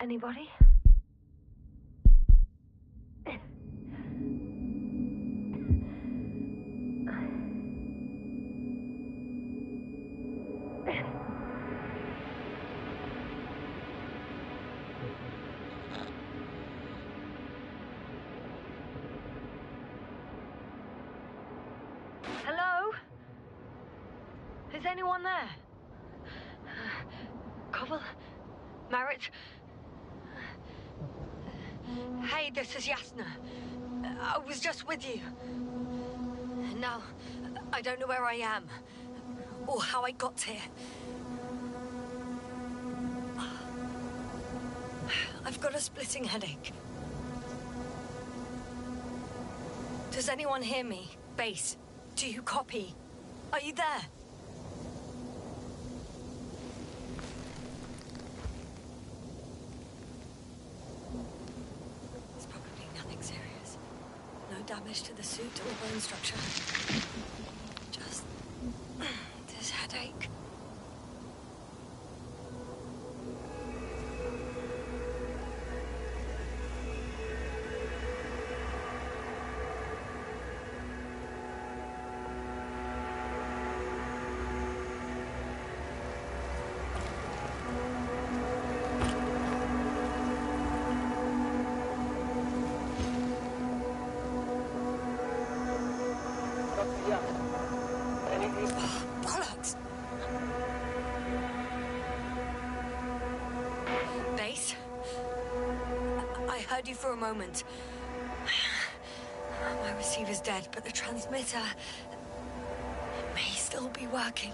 Anybody? Hello? Is anyone there? Koval? Marit? Hey, this is Yasna. I was just with you. Now, I don't know where I am, or how I got here. I've got a splitting headache. Does anyone hear me? Base, do you copy? Are you there? It's probably nothing serious. No damage to the suit or bone structure. Just this headache. Bollocks! Base? I heard you for a moment. My receiver's dead, but the transmitter may still be working.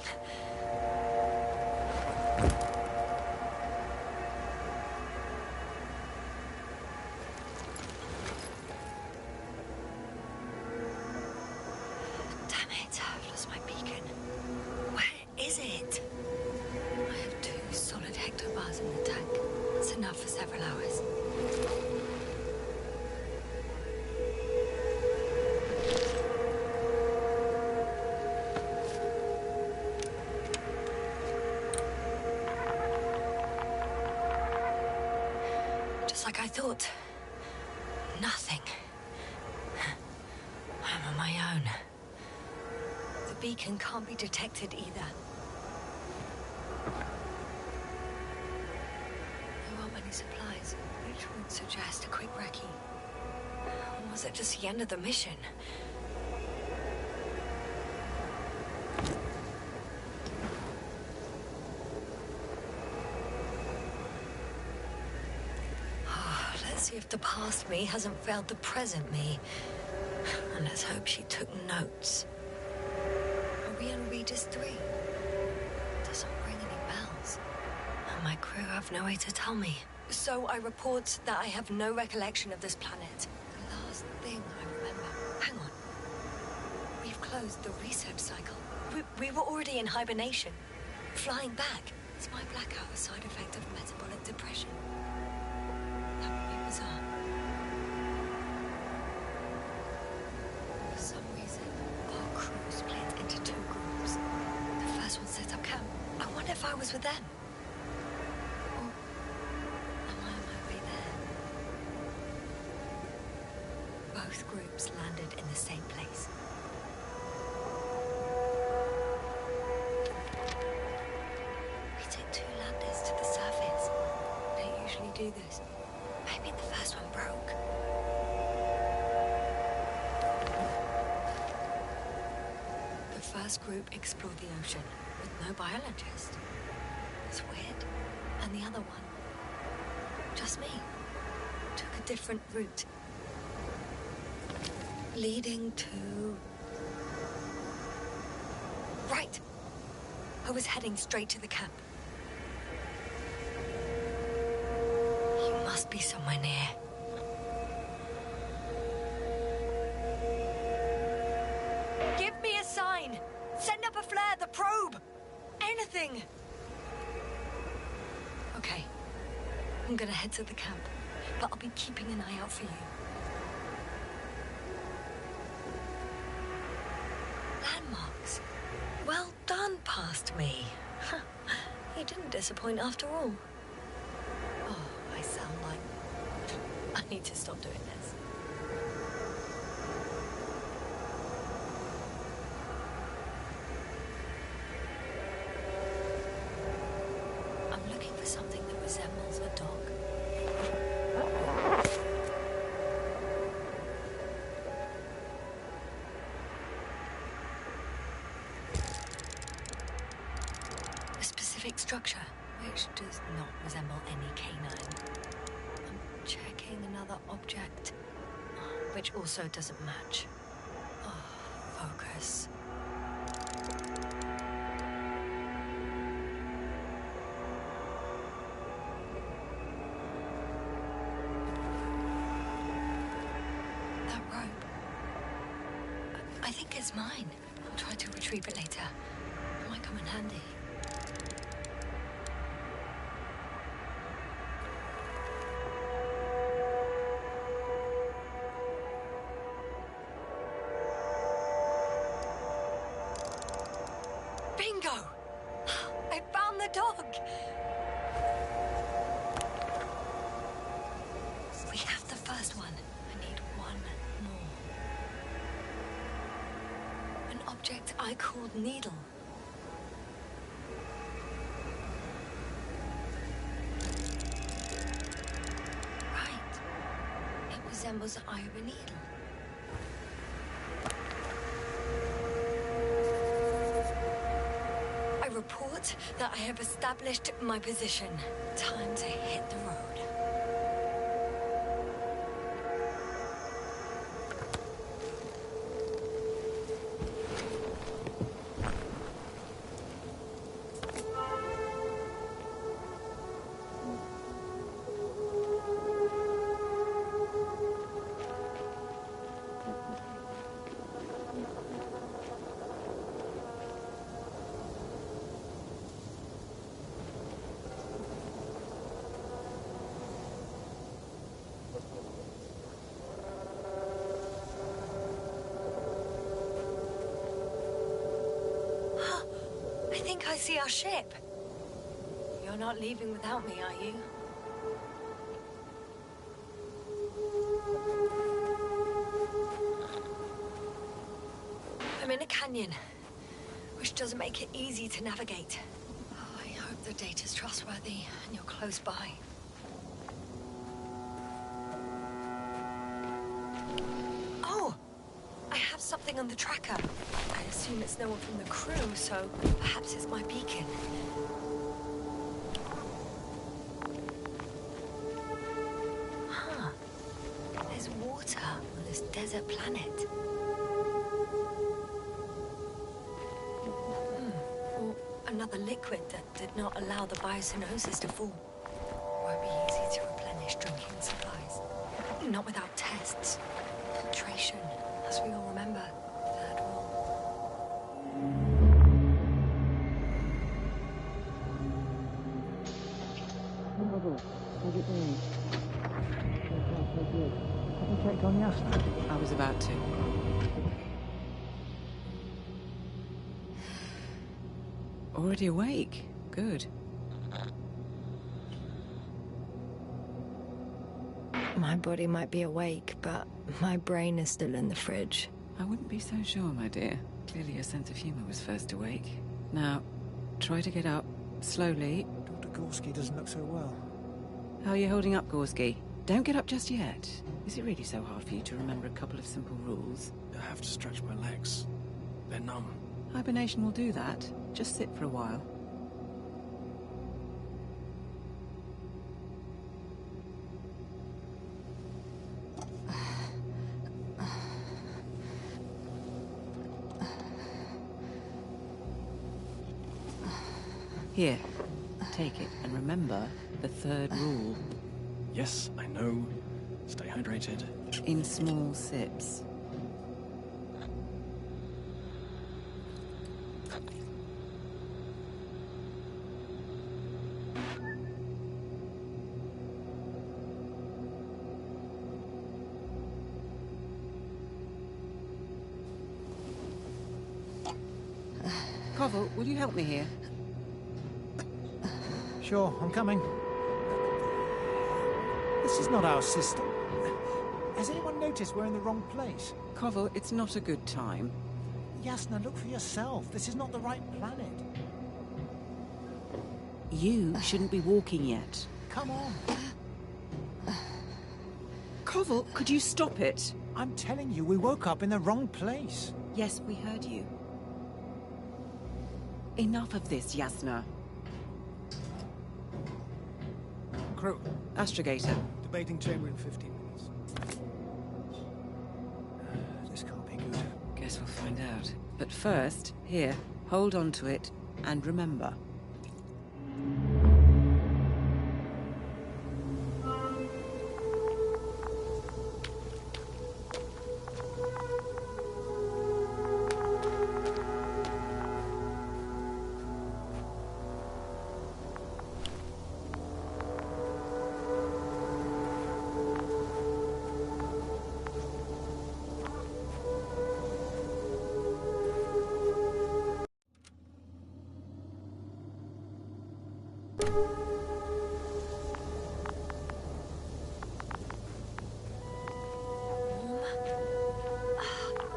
Like I thought. Nothing. I'm on my own. The beacon can't be detected either. There aren't many supplies, which would suggest a quick recce. Or was it just the end of the mission? See if the past me hasn't failed the present me. And let's hope she took notes. Are we on Regis 3? Doesn't ring any bells. And my crew have no way to tell me. So I report that I have no recollection of this planet. The last thing I remember... Hang on. We've closed the research cycle. We were already in hibernation. Flying back. Is my blackout a side effect of metabolic depression? That would be bizarre. For some reason, our crew split into two groups. The first one set up camp. I wonder if I was with them. Or am I on my way there? Both groups landed in the same place. We took 2 landers to the surface. They usually do this. Maybe the first one broke. The first group explored the ocean with no biologist. It's weird. And the other one, just me, took a different route. Leading to... Right. I was heading straight to the camp. Must be somewhere near. Give me a sign! Send up a flare, the probe! Anything! Okay. I'm gonna head to the camp, but I'll be keeping an eye out for you. Landmarks. Well done, past me. You didn't disappoint after all. Oh, I saw. sound like. I need to stop doing this. I'm looking for something that resembles a dog. A specific structure, which does not resemble any canine. I'm checking another object, which also doesn't match. Oh, focus. That rope. I think it's mine. I'll try to retrieve it later. It might come in handy. Bingo! I found the dog! We have the first one. I need one more. An object I called Needle. Right. It resembles the eye of a needle. I report that I have established my position. Time to hit the road. I think I see our ship. You're not leaving without me, are you? I'm in a canyon, which doesn't make it easy to navigate. Oh, I hope the data's trustworthy and you're close by. Oh! I have something on the tracker. I assume it's no one from the crew, so perhaps it's my beacon. Huh. There's water on this desert planet. Or another liquid that did not allow the biocenosis to fall. Won't be easy to replenish drinking supplies. Not without tests. Filtration, as we all remember. Third rule. How's it going? So good. Have you checked on the asthma? I was about to. Already awake? Good. My body might be awake, but my brain is still in the fridge. I wouldn't be so sure, my dear. Clearly your sense of humor was first awake. Now, try to get up, slowly. Dr. Gorski doesn't look so well. How are you holding up, Gorski? Don't get up just yet. Is it really so hard for you to remember a couple of simple rules? I have to stretch my legs. They're numb. Hibernation will do that. Just sit for a while. Here, take it, and remember the third rule. Yes, I know. Stay hydrated. In small sips. Koval, will you help me here? Sure, I'm coming. This is not our system. Has anyone noticed we're in the wrong place? Koval, it's not a good time. Yasna, look for yourself. This is not the right planet. You shouldn't be walking yet. Come on. Koval, could you stop it? I'm telling you, we woke up in the wrong place. Yes, we heard you. Enough of this, Yasna. Crew, Astrogator. debating chamber in 15 minutes. This can't be good. Guess we'll find out. But first, here, hold on to it, and remember.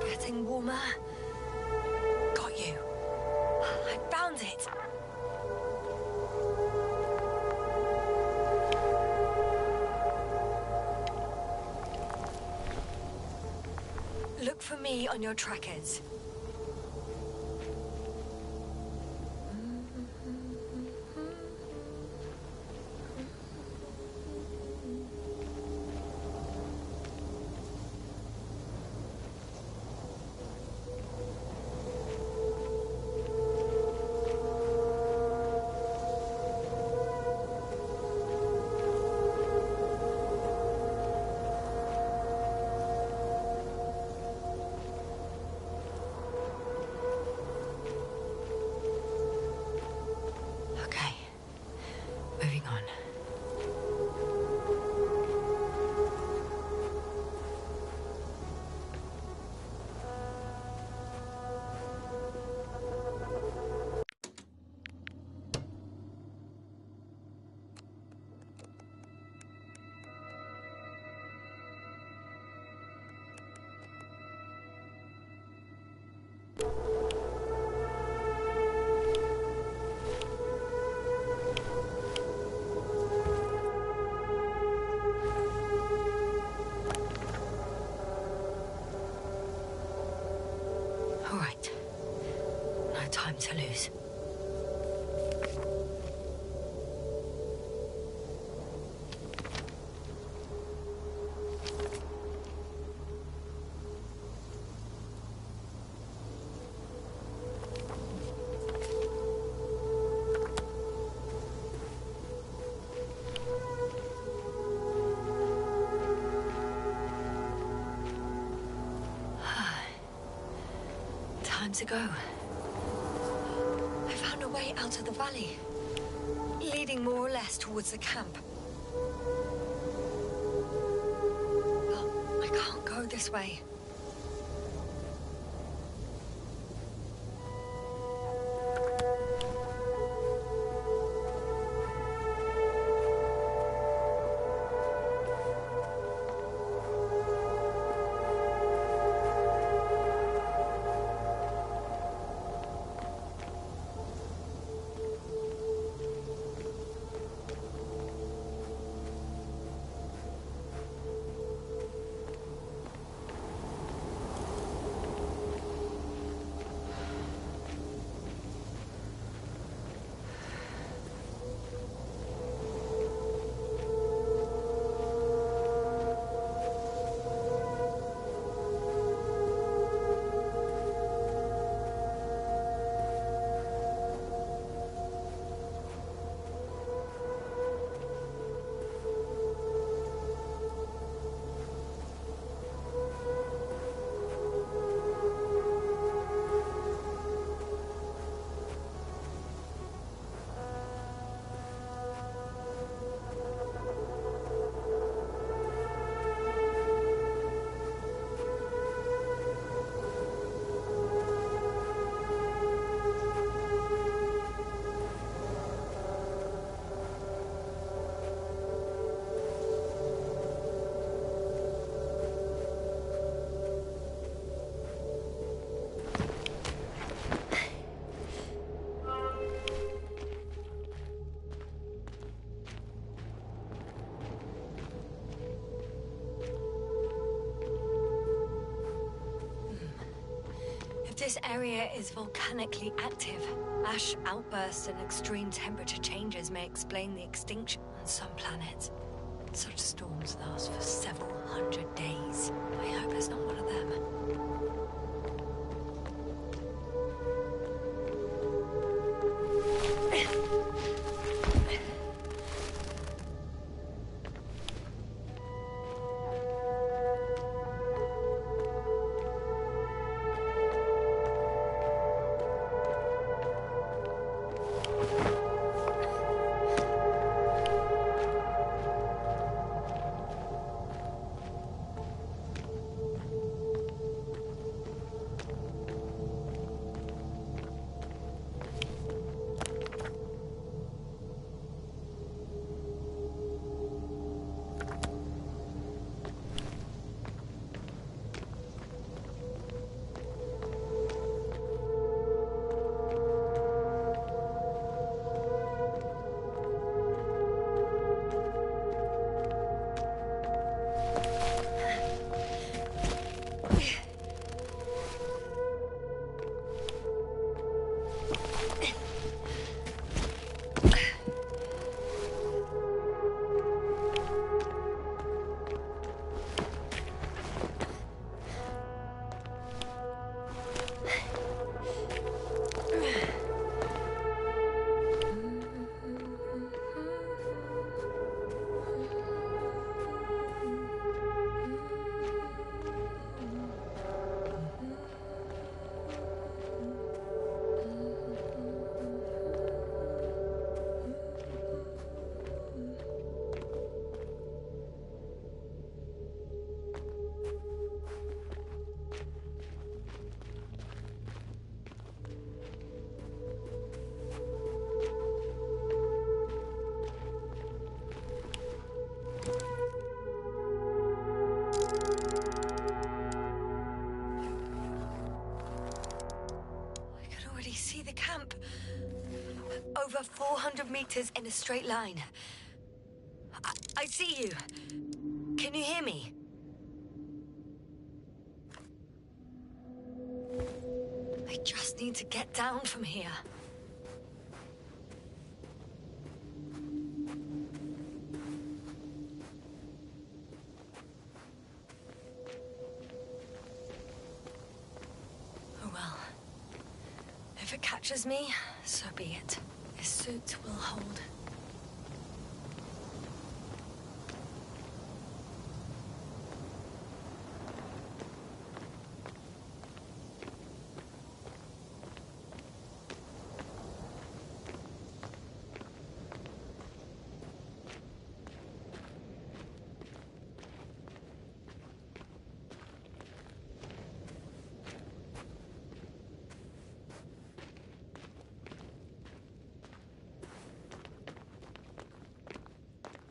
Getting warmer. Got you. I found it. Look for me on your trackers. Okay. Moving on. All right. No time to lose. Time to go. I found a way out of the valley, leading more or less towards the camp. But I can't go this way. This area is volcanically active. Ash outbursts and extreme temperature changes may explain the extinction on some planets. Such storms last for several hundred days. I hope it's not one of them. See the camp. Over 400 meters in a straight line. I see you. Can you hear me? I just need to get down from here. If it catches me, so be it. This suit will hold.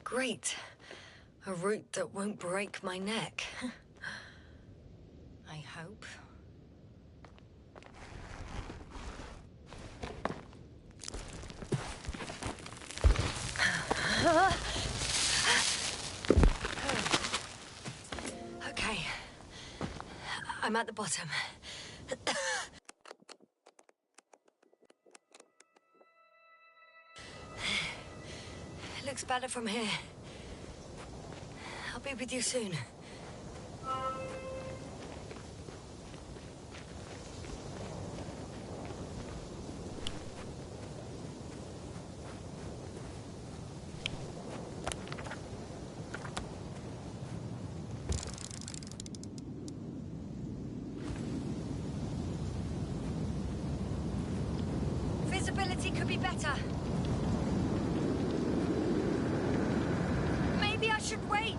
Great. A route that won't break my neck. I hope. Okay. I'm at the bottom. Looks better from here. I'll be with you soon. Visibility could be better. Maybe I should wait.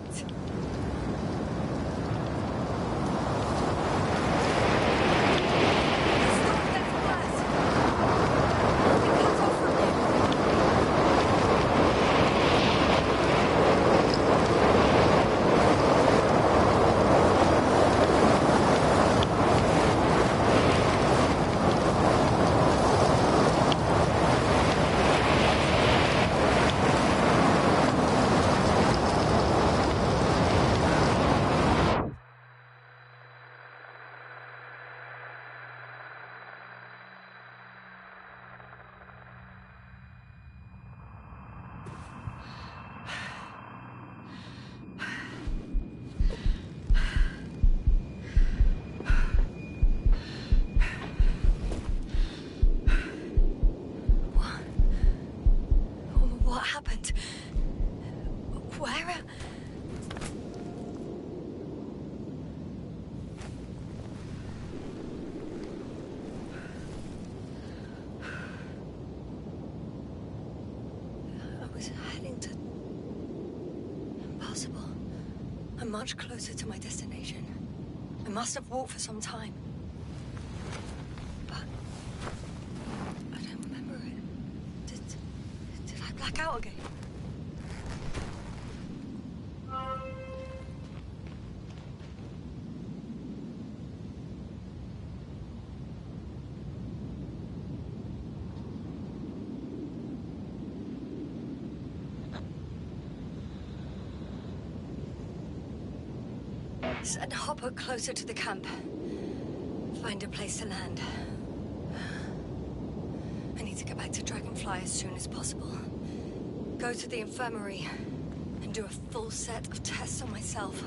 I was heading to... Impossible. I'm much closer to my destination. I must have walked for some time. But... I don't remember it. Did I black out again? Send Hopper closer to the camp. Find a place to land. I need to get back to Dragonfly as soon as possible. Go to the infirmary and do a full set of tests on myself.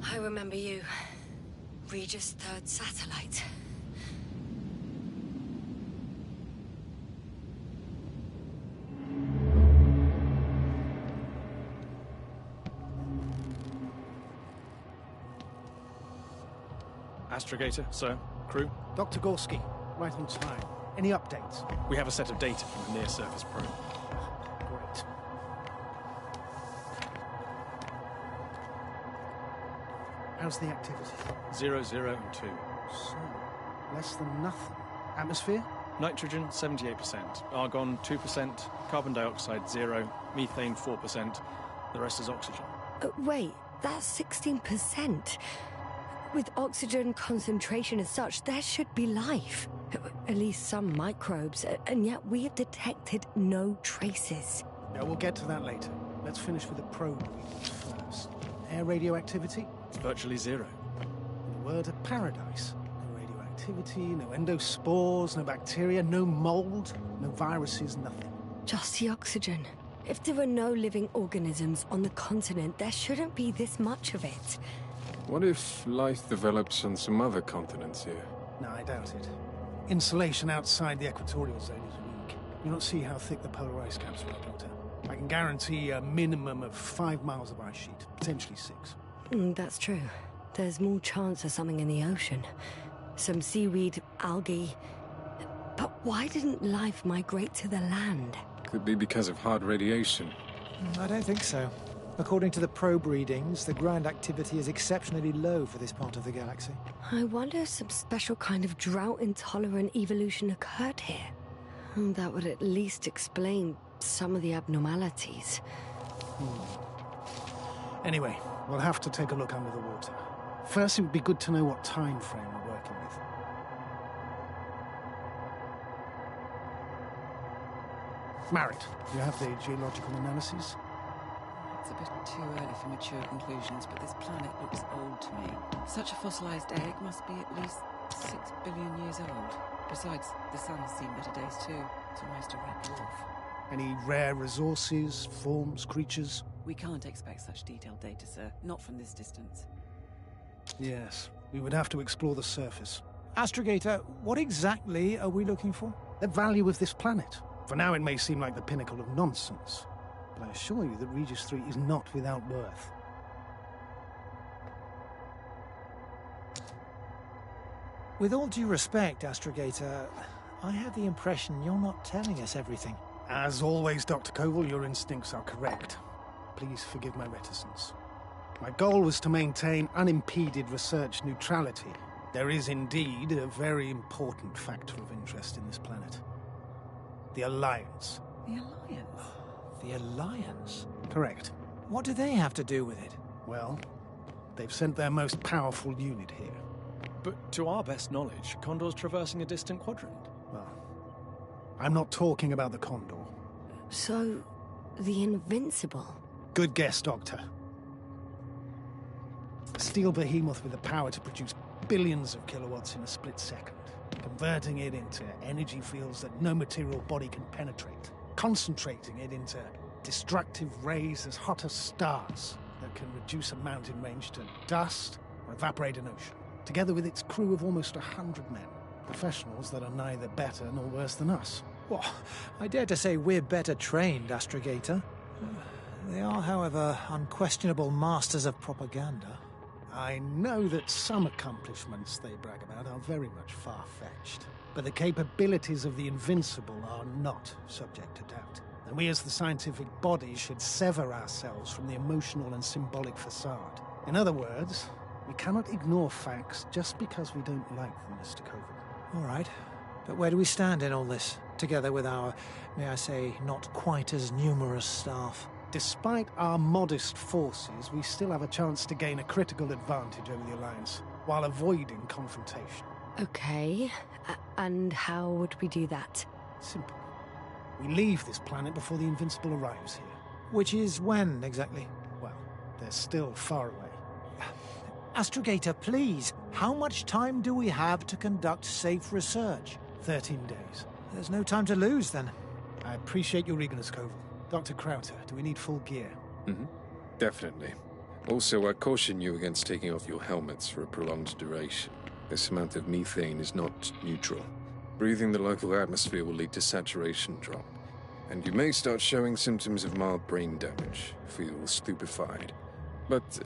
I remember you. Regis' third satellite. Astrogator, sir. Crew. Dr. Gorski, right on time. Any updates? We have a set of data from the near-surface probe. Great. How's the activity? 0, 0, and 2. So, less than nothing. Atmosphere? Nitrogen, 78%. Argon, 2%. Carbon dioxide, 0. Methane, 4%. The rest is oxygen. Wait, that's 16%. With oxygen concentration as such, there should be life. At least some microbes, and yet we have detected no traces. Yeah, we'll get to that later. Let's finish with the probe readings first. Air radioactivity? It's virtually 0. In a word, a paradise. No radioactivity, no endospores, no bacteria, no mold, no viruses, nothing. Just the oxygen. If there are no living organisms on the continent, there shouldn't be this much of it. What if life develops on some other continents here? No, I doubt it. Insulation outside the equatorial zone is weak. You don't see how thick the polar ice caps are, Doctor. I can guarantee a minimum of 5 miles of ice sheet, potentially 6. That's true. There's more chance of something in the ocean. Some seaweed, algae. But why didn't life migrate to the land? Could be because of hard radiation. I don't think so. According to the probe readings, the ground activity is exceptionally low for this part of the galaxy. I wonder if some special kind of drought-intolerant evolution occurred here. That would at least explain some of the abnormalities. Anyway, we'll have to take a look under the water. First, it would be good to know what time frame we're working with. Marit, you have the geological analyses? It's a bit too early for mature conclusions, but this planet looks old to me. Such a fossilized egg must be at least 6 billion years old. Besides, the sun's seen better days too. It's almost a red dwarf. Any rare resources, forms, creatures? We can't expect such detailed data, sir. Not from this distance. Yes, we would have to explore the surface. Astrogator, what exactly are we looking for? The value of this planet. For now, it may seem like the pinnacle of nonsense, but I assure you that Regis 3 is not without worth. With all due respect, Astrogator, I have the impression you're not telling us everything. As always, Dr. Koval, your instincts are correct. Please forgive my reticence. My goal was to maintain unimpeded research neutrality. There is indeed a very important factor of interest in this planet. The Alliance. The Alliance? The Alliance? Correct. What do they have to do with it? Well, they've sent their most powerful unit here. But to our best knowledge, Condor's traversing a distant quadrant. Well, I'm not talking about the Condor. So, the Invincible? Good guess, Doctor. A steel behemoth with the power to produce billions of kilowatts in a split second, converting it into energy fields that no material body can penetrate, concentrating it into destructive rays as hot as stars that can reduce a mountain range to dust or evaporate an ocean, together with its crew of almost 100 men, professionals that are neither better nor worse than us. Well, I dare to say we're better trained, Astrogator. They are, however, unquestionable masters of propaganda. I know that some accomplishments they brag about are very much far-fetched, but the capabilities of the Invincible are not subject to doubt. And we as the scientific body should sever ourselves from the emotional and symbolic facade. In other words, we cannot ignore facts just because we don't like them, Mr. Koval. All right, but where do we stand in all this, together with our, may I say, not quite as numerous staff? Despite our modest forces, we still have a chance to gain a critical advantage over the Alliance, while avoiding confrontation. Okay, and how would we do that? Simple. We leave this planet before the Invincible arrives here. Which is when, exactly? Well, they're still far away. Astrogator, please, how much time do we have to conduct safe research? 13 days. There's no time to lose, then. I appreciate your eagerness, Koval. Dr. Crowther, do we need full gear? Definitely. Also, I caution you against taking off your helmets for a prolonged duration. This amount of methane is not neutral. Breathing the local atmosphere will lead to saturation drop, and you may start showing symptoms of mild brain damage, feel stupefied. But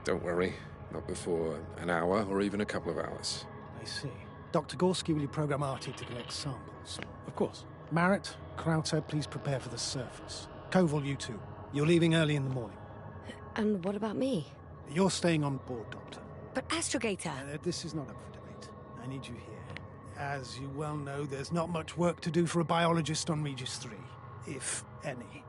don't worry, not before an hour or even a couple of hours. I see. Dr. Gorski, will you program Artie to collect samples? Of course. Marit, Crowther, please prepare for the surface. Koval, you too. You're leaving early in the morning. And what about me? You're staying on board, Doctor. But Astrogator... This is not up for debate. I need you here. As you well know, there's not much work to do for a biologist on Regis 3, if any.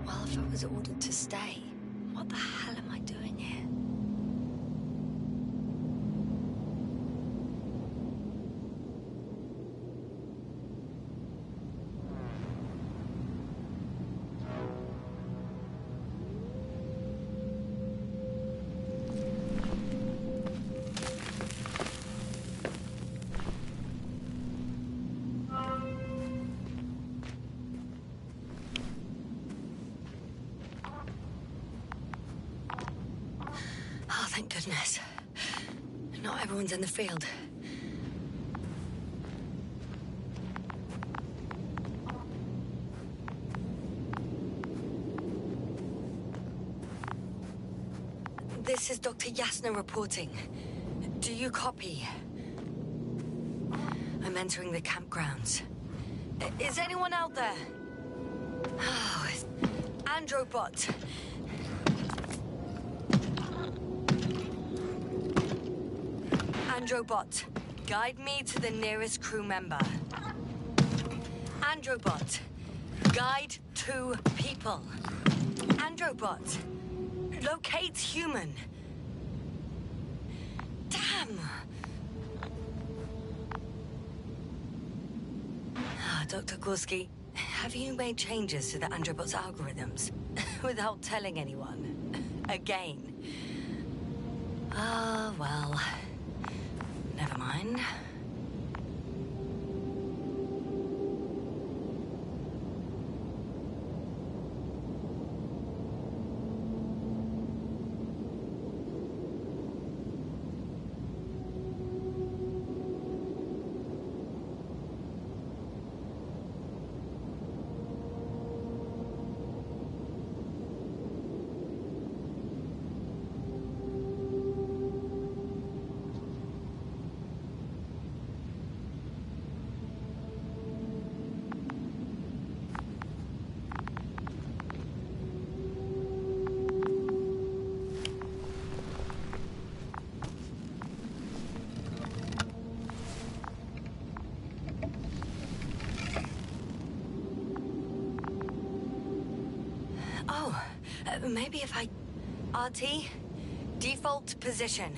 Well, if I was ordered to stay, what the hell am I doing here? Oh, thank goodness. Not everyone's in the field. This is Dr. Yasna reporting. Do you copy? I'm entering the campgrounds. Is anyone out there? Oh, it's Androbot. Androbot, guide me to the nearest crew member. Androbot, guide 2 people. Androbot, locate human. Damn! Dr. Gorski, have you made changes to the Androbot's algorithms without telling anyone? Again? Ah, well, never mind. Maybe if I... RT? Default position.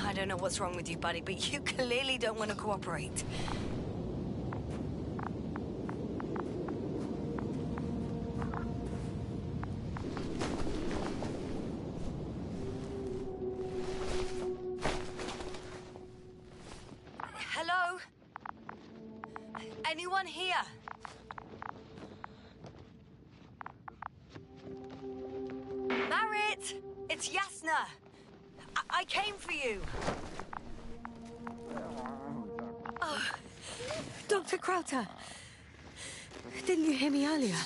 I don't know what's wrong with you, buddy, but you clearly don't want to cooperate. Hello? Anyone here? Marit! It's Yasna! I came for you! Oh, Dr. Krauter! Didn't you hear me earlier?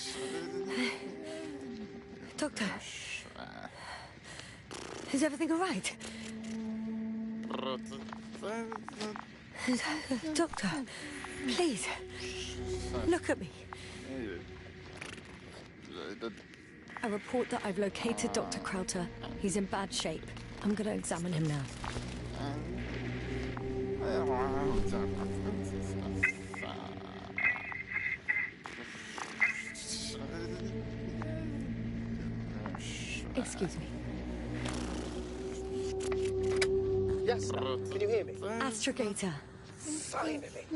Doctor? Is everything all right? Doctor, please, look at me. I report that I've located Dr. Krauter. He's in bad shape. I'm gonna examine him now. Excuse me. Yes, can you hear me? Astrogator. Finally.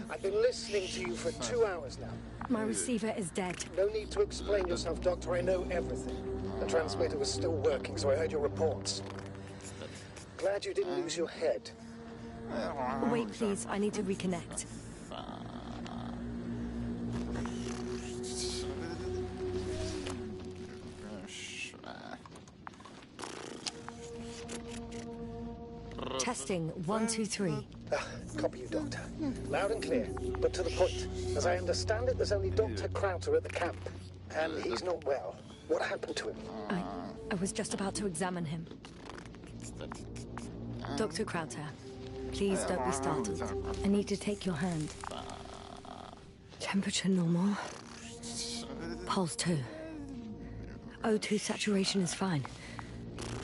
I've been listening to you for 2 hours now. My receiver is dead. No need to explain yourself, Doctor. I know everything. The transmitter was still working, so I heard your reports. Glad you didn't lose your head. Wait, please. I need to reconnect. Testing 1, 2, 3. Copy you, Doctor. Loud and clear, but to the point. As I understand it, there's only Dr. Krauter at the camp. And he's not well. What happened to him? I was just about to examine him. Dr. Krauter, please don't be startled. I need to take your hand. Temperature normal. Pulse 2. O2 saturation is fine.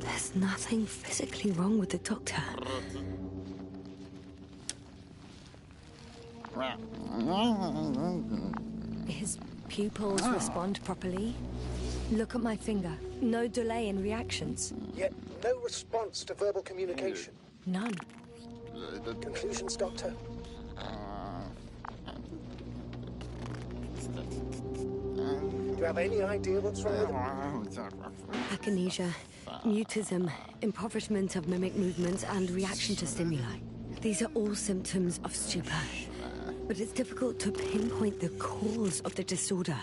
There's nothing physically wrong with the doctor. His pupils respond properly. Look at my finger. No delay in reactions. Yet no response to verbal communication. None. Conclusions, Doctor? Do you have any idea what's wrong with him? Akinesia, mutism, impoverishment of mimic movements, and reaction to stimuli. These are all symptoms of stupor. But it's difficult to pinpoint the cause of the disorder.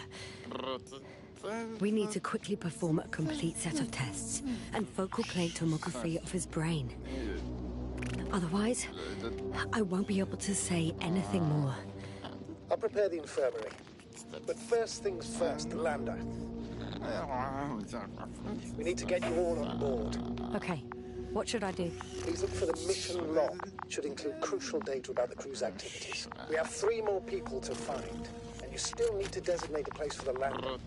We need to quickly perform a complete set of tests and focal plate tomography of his brain. Otherwise, I won't be able to say anything more. I'll prepare the infirmary. But first things first, the lander. We need to get you all on board. Okay. What should I do? Please look for the mission log. It should include crucial data about the crew's activities. We have 3 more people to find, and you still need to designate a place for the landing.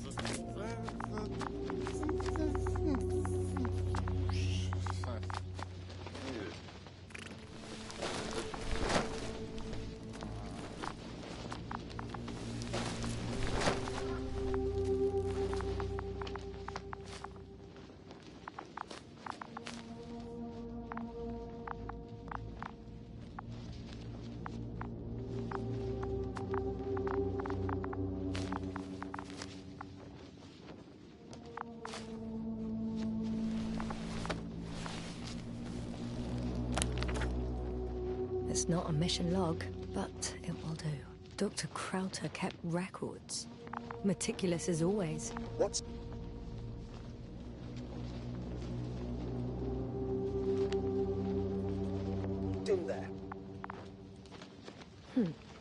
It's not a mission log, but it will do. Dr. Krauter kept records. Meticulous as always. What's in there?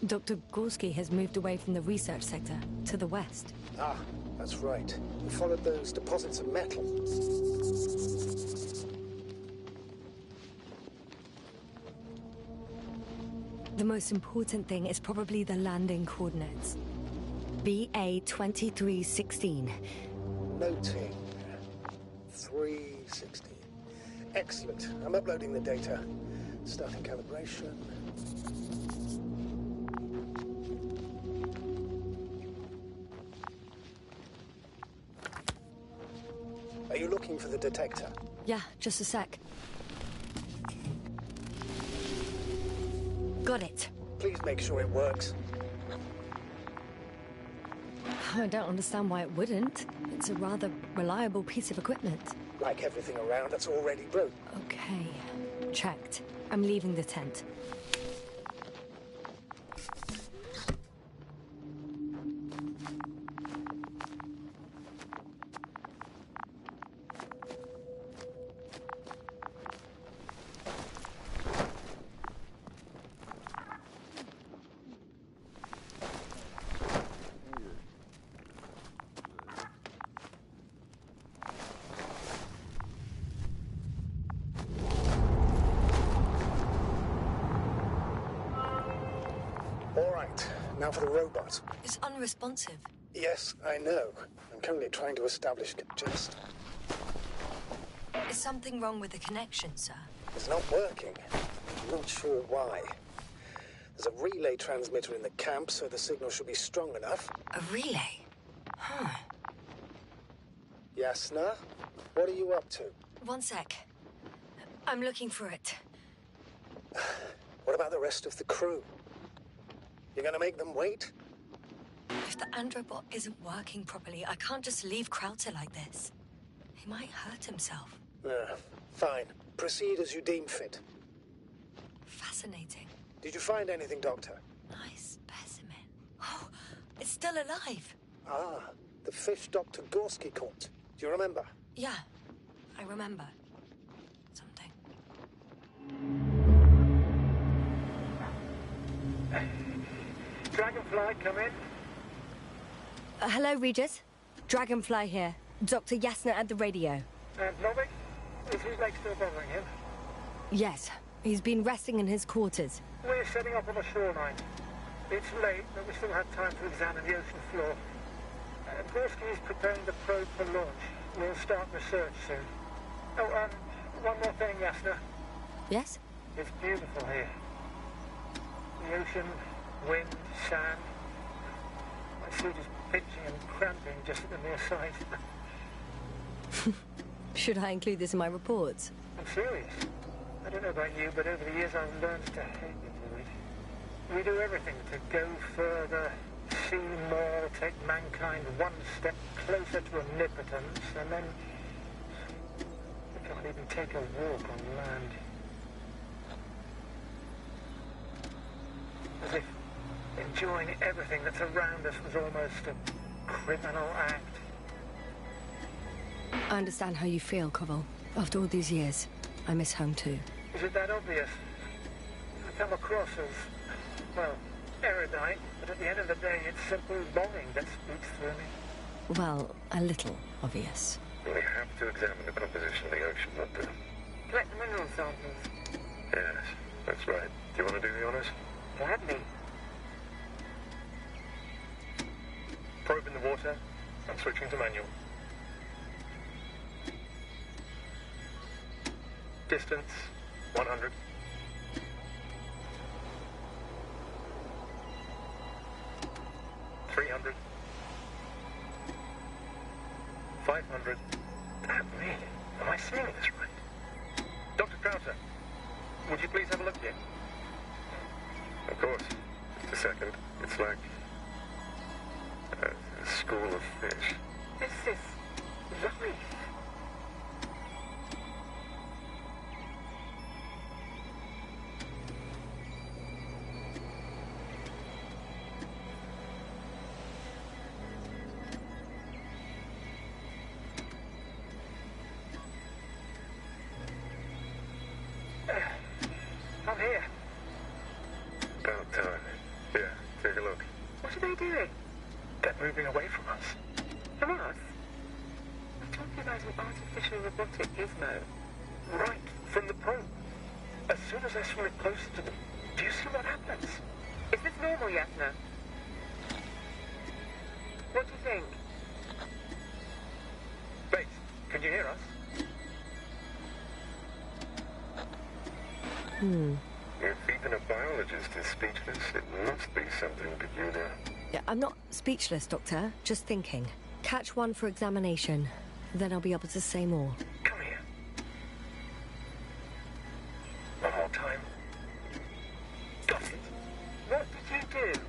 Dr. Gorski has moved away from the research sector to the west. Ah, that's right. We followed those deposits of metal. The most important thing is probably the landing coordinates. BA 2316. Noting 360. Excellent. I'm uploading the data. Starting calibration. Are you looking for the detector? Yeah, just a sec. Got it. Please make sure it works. I don't understand why it wouldn't. It's a rather reliable piece of equipment. Like everything around that's already broke. Okay, checked. I'm leaving the tent. Now for the robot. It's unresponsive. Yes, I know. I'm currently trying to establish just. Is something wrong with the connection, sir? It's not working. I'm not sure why. There's a relay transmitter in the camp, so the signal should be strong enough. A relay? Huh. Yasna, what are you up to? One sec. I'm looking for it. What about the rest of the crew? You're gonna make them wait? If the androbot isn't working properly, I can't just leave Krauter like this. He might hurt himself. Fine. Proceed as you deem fit. Fascinating. Did you find anything, Doctor? Nice specimen. Oh, it's still alive. Ah, the fish Dr. Gorski caught. Do you remember? Yeah, I remember. Something. Dragonfly, come in. Hello, Regis. Dragonfly here. Dr. Yasna at the radio. And Novik? Is his leg still bothering him? Yes, he's been resting in his quarters. We're setting up on the shoreline. It's late, but we still have time to examine the ocean floor. Gorski is preparing the probe for launch. We'll start research soon. Oh, one more thing, Yasna. Yes? It's beautiful here. The ocean, wind, sand. My suit is pinching and cramping just at the mere sight. Should I include this in my reports? I'm serious. I don't know about you, but over the years I've learned to hate the void. We do everything to go further, see more, take mankind one step closer to omnipotence, and then we can't even take a walk on land. As if enjoying everything that's around us was almost a criminal act. I understand how you feel, Koval. After all these years, I miss home too. Is it that obvious? I come across as, well, erudite, but at the end of the day, it's simple longing that speaks through me. Well, a little obvious. We have to examine the composition of the ocean, not the... Collect the mineral samples. Yes, that's right. Do you want to do the honors? Gladly. Probe in the water. I'm switching to manual. Distance, 100. $300. 500. Damn me. Am I seeing this right? Dr. Crowther, would you please have a look here? Of course. Just a second. It's like a school of fish. This is life. I'm here. About time. Yeah, take a look. What are they doing? They're moving away from us. From us? We're talking about an artificial robotic gizmo. Right, from the probe. As soon as I swim it closer to them, do you see what happens? Is this normal, Yasna? What do you think? Base, can you hear us? If even a biologist is speechless, it must be something peculiar. Yeah, I'm not speechless, Doctor. Just thinking. Catch one for examination. Then I'll be able to say more. Come here. One more time. Got it. What did you do?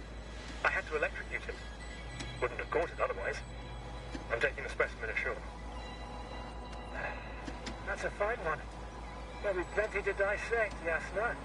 I had to electrocute it. Wouldn't have caught it otherwise. I'm taking the specimen ashore. That's a fine one. There'll be plenty to dissect, Yasna.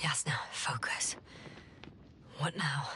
Yasna, focus. What now?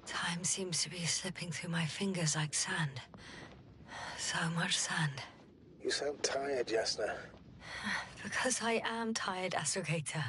Time seems to be slipping through my fingers like sand. So much sand. You sound tired, Yasna. Because I am tired, Astrogator.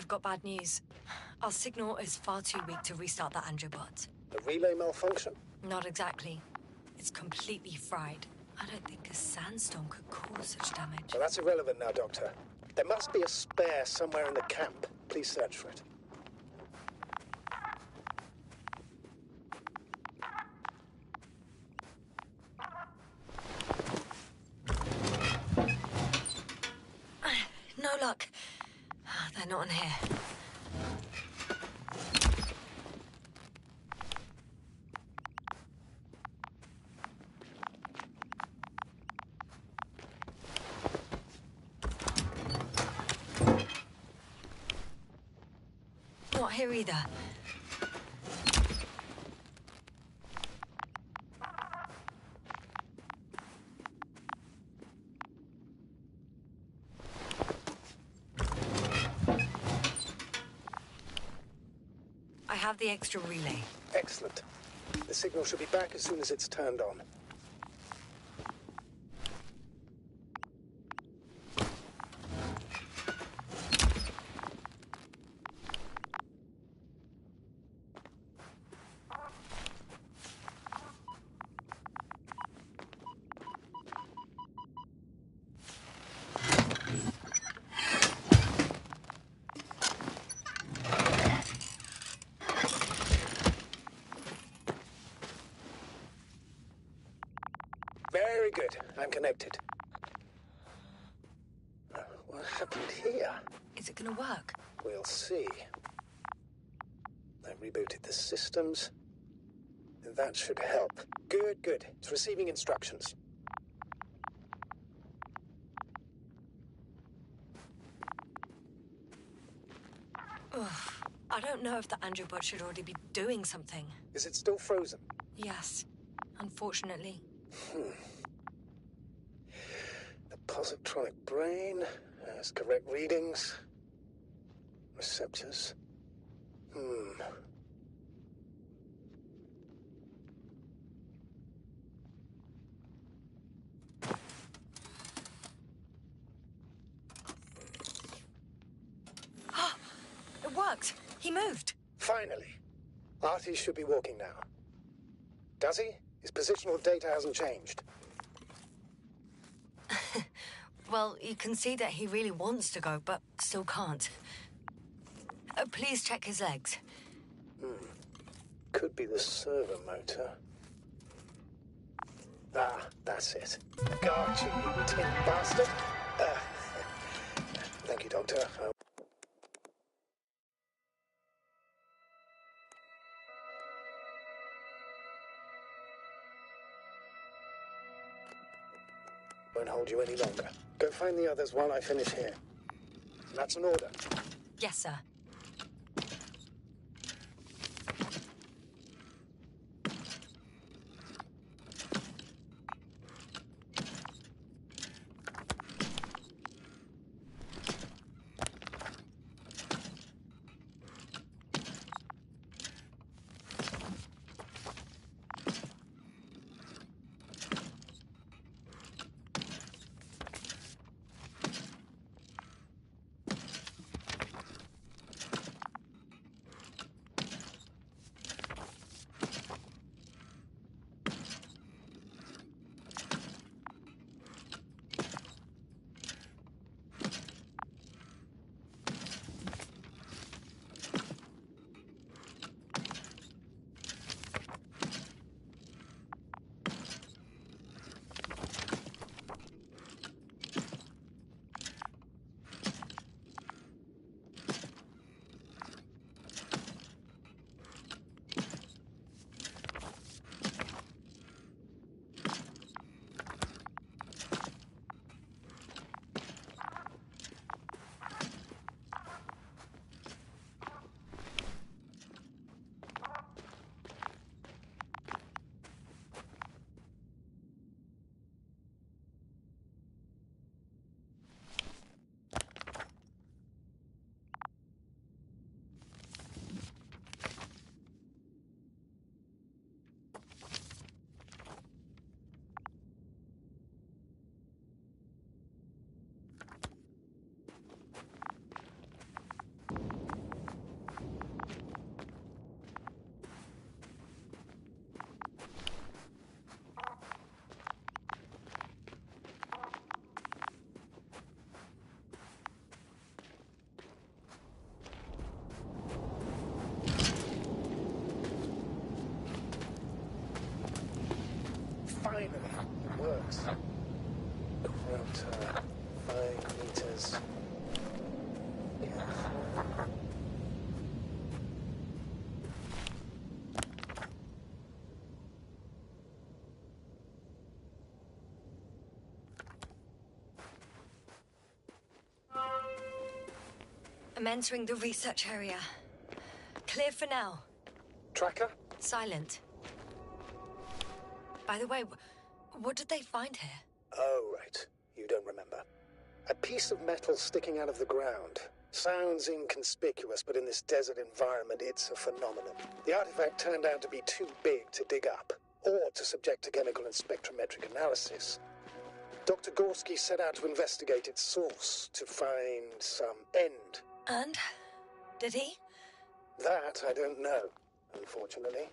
I've got bad news. Our signal is far too weak to restart the androbot. The relay malfunction? Not exactly. It's completely fried. I don't think a sandstorm could cause such damage. Well, that's irrelevant now, Doctor. There must be a spare somewhere in the camp. Please search for it. No luck. They're not in here. Not here either. I have the extra relay. Excellent. The signal should be back as soon as it's turned on. Very good. I'm connected. What happened here? Is it gonna work? We'll see. I rebooted the systems. That should help. Good, good. It's receiving instructions. Ugh. I don't know if the androbot should already be doing something. Is it still frozen? Yes, unfortunately. The positronic brain has correct readings. Receptors. It worked. He moved. Finally. Artie should be walking now. Does he? His positional data hasn't changed. Well, you can see that he really wants to go, but still can't. Please check his legs. Could be the servo motor. Ah, that's it. Gotcha, you tin bastard. Thank you, Doctor. Won't hold you any longer. Go find the others while I finish here. That's an order. Yes, sir. Finally, it works. Crowter, 5 meters. Careful. I'm entering the research area. Clear for now. Tracker? Silent. By the way, what did they find here? Oh, right. You don't remember. A piece of metal sticking out of the ground. Sounds inconspicuous, but in this desert environment, it's a phenomenon. The artifact turned out to be too big to dig up, or to subject to chemical and spectrometric analysis. Dr. Gorski set out to investigate its source, to find some end. And? Did he? That I don't know, unfortunately.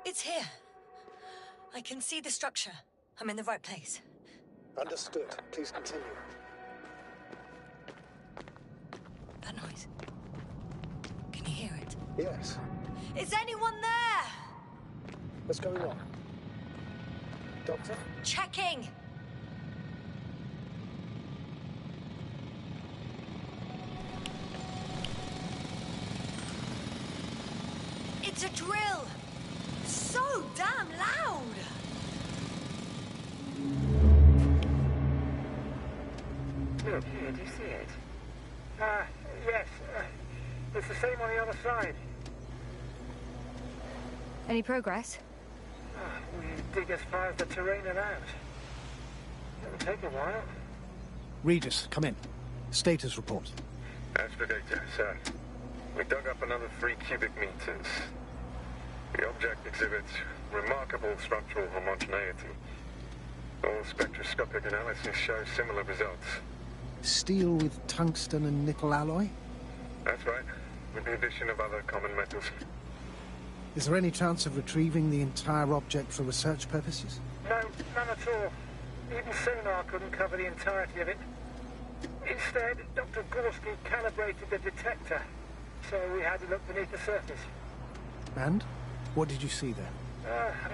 It's here. I can see the structure. I'm in the right place. Understood. Please continue. That noise. Can you hear it? Yes. Is anyone there? What's going on? Doctor? Checking. It's a drill. So damn loud. Look here, do you see it? Yes. It's the same on the other side. Any progress? We dig as far as the terrain allows. It'll take a while. Regis, come in. Status report. Astrogator, sir. We dug up another 3 cubic meters. The object exhibits remarkable structural homogeneity. All spectroscopic analysis shows similar results. Steel with tungsten and nickel alloy? That's right, with the addition of other common metals. Is there any chance of retrieving the entire object for research purposes? No, none at all. Even sonar couldn't cover the entirety of it. Instead, Dr. Gorski calibrated the detector, so we had to look beneath the surface. And? What did you see there?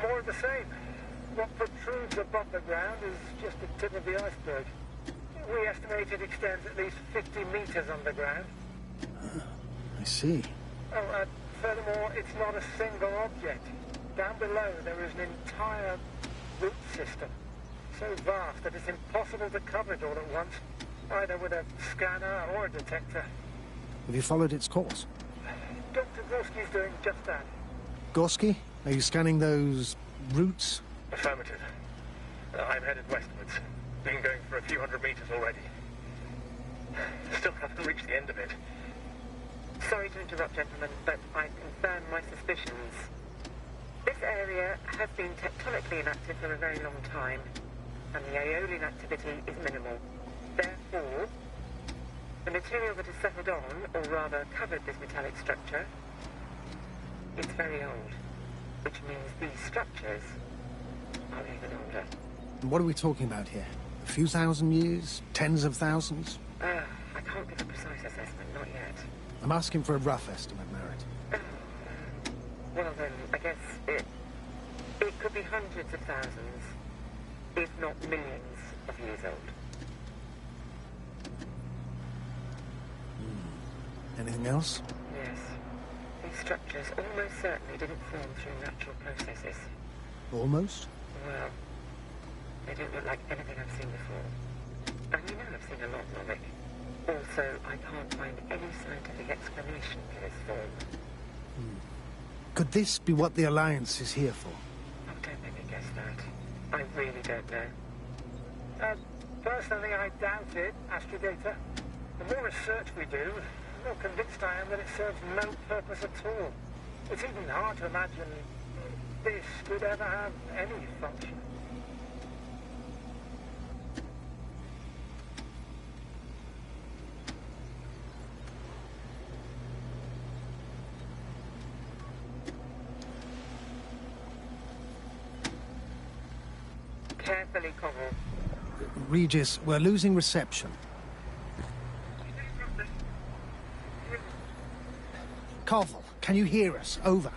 More of the same. What protrudes above the ground is just the tip of the iceberg. We estimate it extends at least 50 meters underground. I see. Oh, furthermore, it's not a single object. Down below, there is an entire root system. So vast that it's impossible to cover it all at once, either with a scanner or a detector. Have you followed its course? Dr. Gorski's doing just that. Gorski, are you scanning those roots? Affirmative. I'm headed westwards. Been going for a few hundred meters already. Still haven't reached the end of it. Sorry to interrupt, gentlemen, but I confirm my suspicions. This area has been tectonically inactive for a very long time, and the aeolian activity is minimal. Therefore, the material that has settled on, or rather covered this metallic structure, is very old, which means these structures are even older. And what are we talking about here? A few thousand years? Tens of thousands? I can't give a precise assessment, not yet. I'm asking for a rough estimate, Merritt. Well then, I guess it could be hundreds of thousands, if not millions of years old. Anything else? Yes. These structures almost certainly didn't form through natural processes. Almost? Well, they don't look like anything I've seen before. And you know I've seen a lot, Novick. Also, I can't find any scientific explanation for this form. Could this be what the Alliance is here for? Oh, don't make me guess that. I really don't know. Personally, I doubt it, Astrogator. The more research we do, the more convinced I am that it serves no purpose at all. It's even hard to imagine this could ever have any function. Billy Cobble. Regis, we're losing reception. Koval, can you hear us? Over.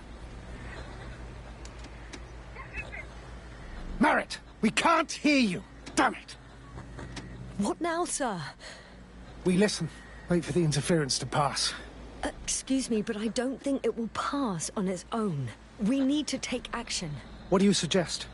Merritt, we can't hear you. Damn it. What now, sir? We listen. Wait for the interference to pass. Excuse me, but I don't think it will pass on its own. We need to take action. What do you suggest?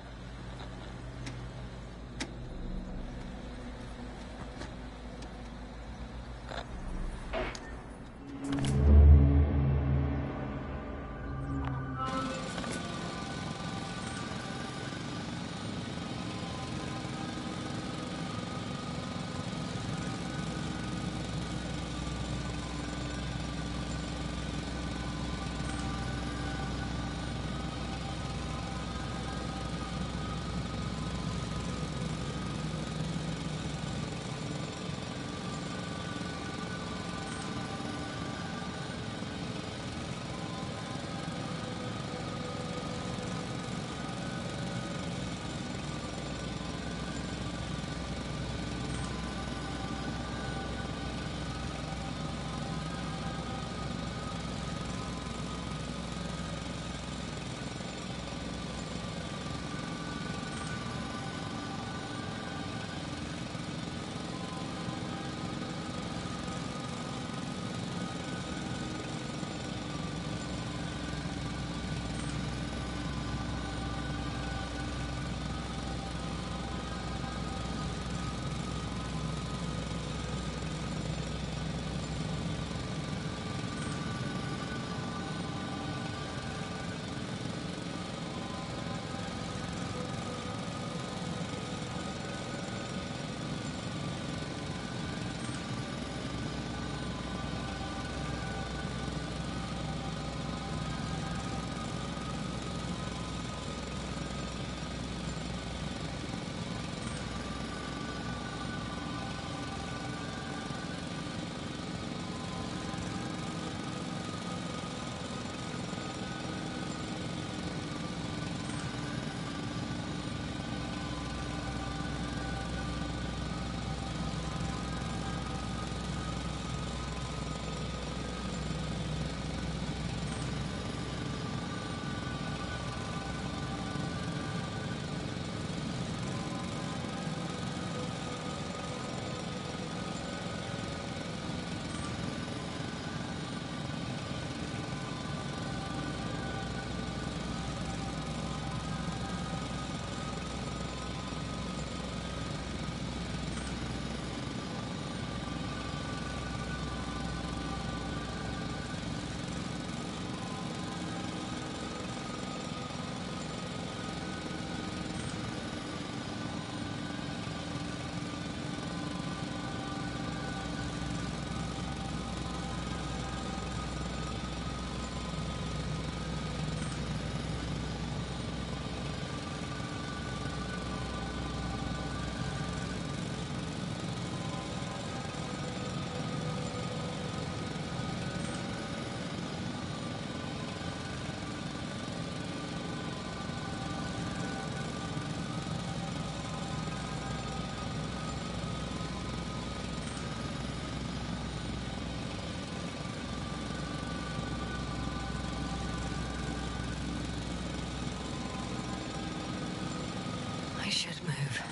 I should move.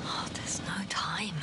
Oh, there's no time.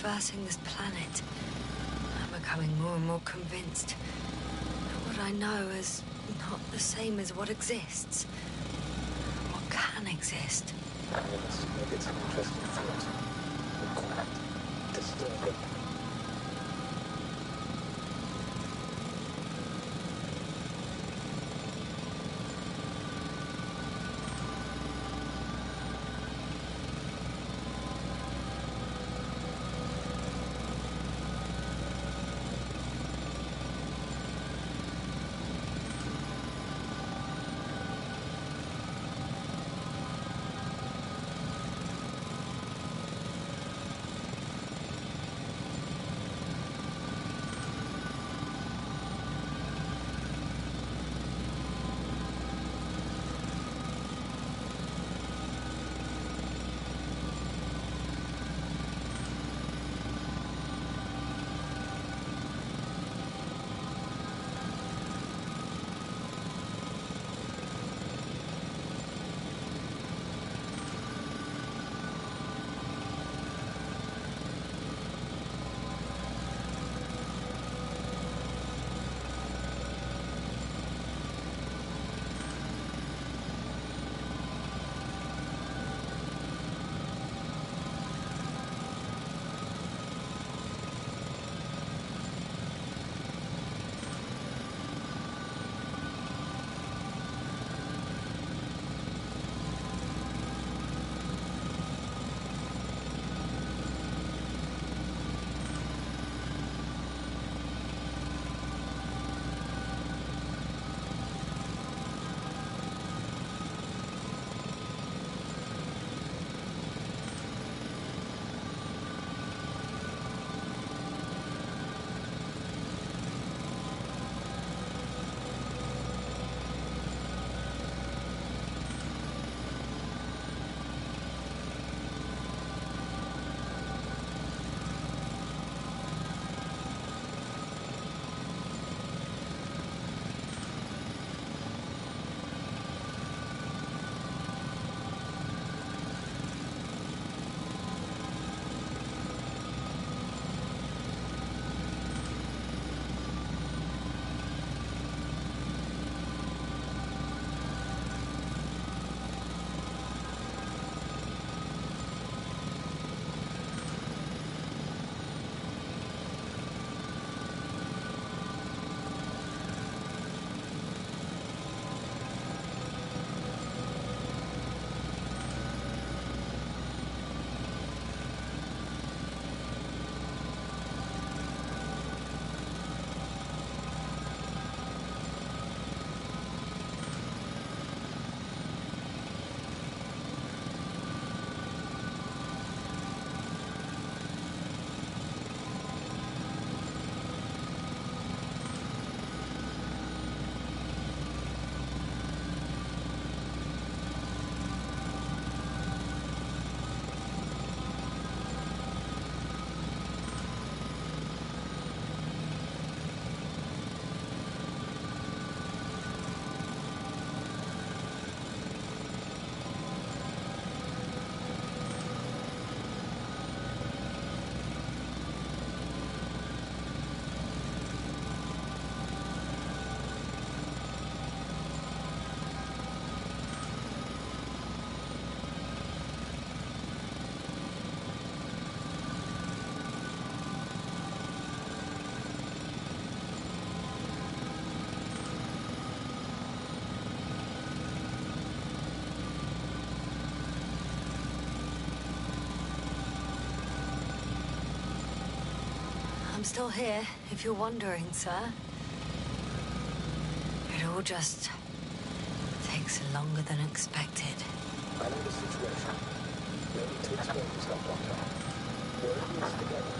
traversing this planet. I'm becoming more and more convinced that what I know is not the same as what exists. What can exist. Yes, maybe it's an interesting thought. Quite disturbing. I'm still here, if you're wondering, sir. It all just takes longer than expected. I know the situation. No need to explain yourself, Doctor. We're in this together.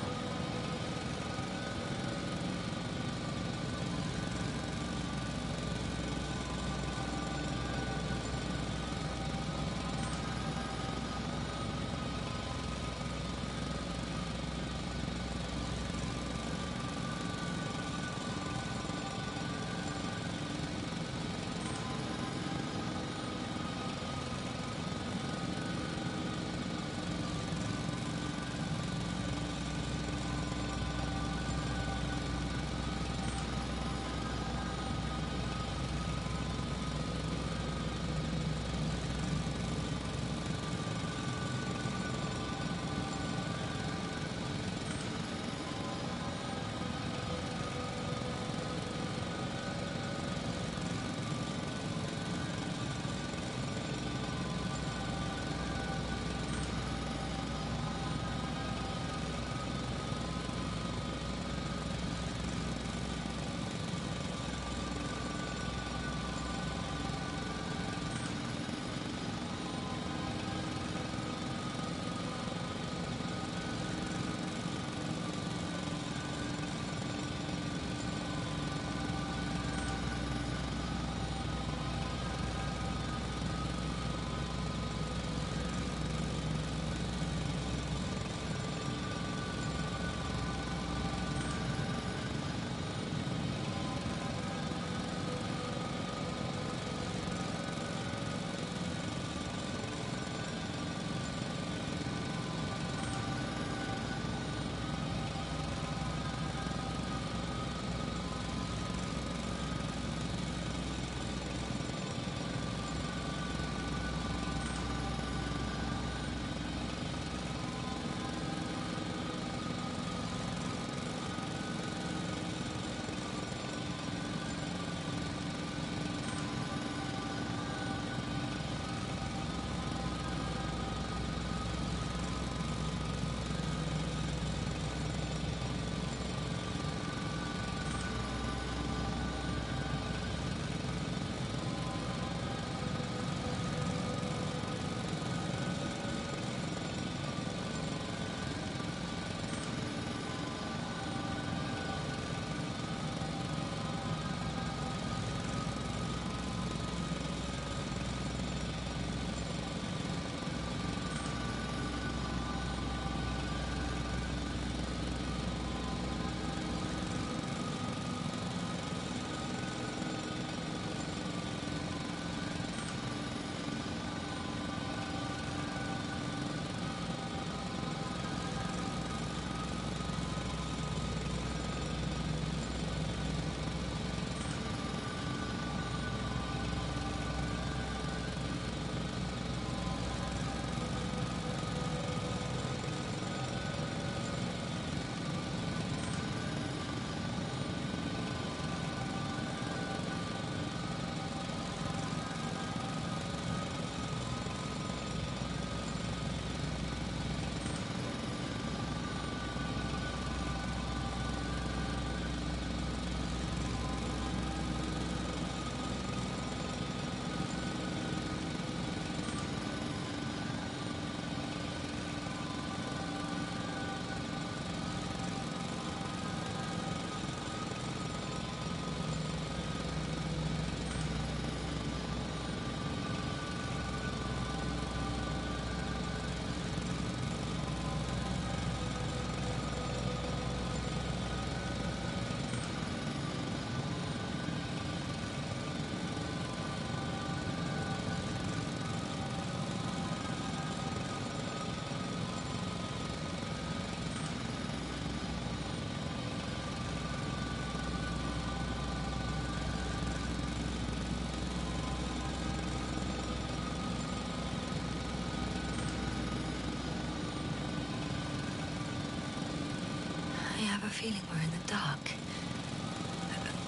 feeling we're in the dark.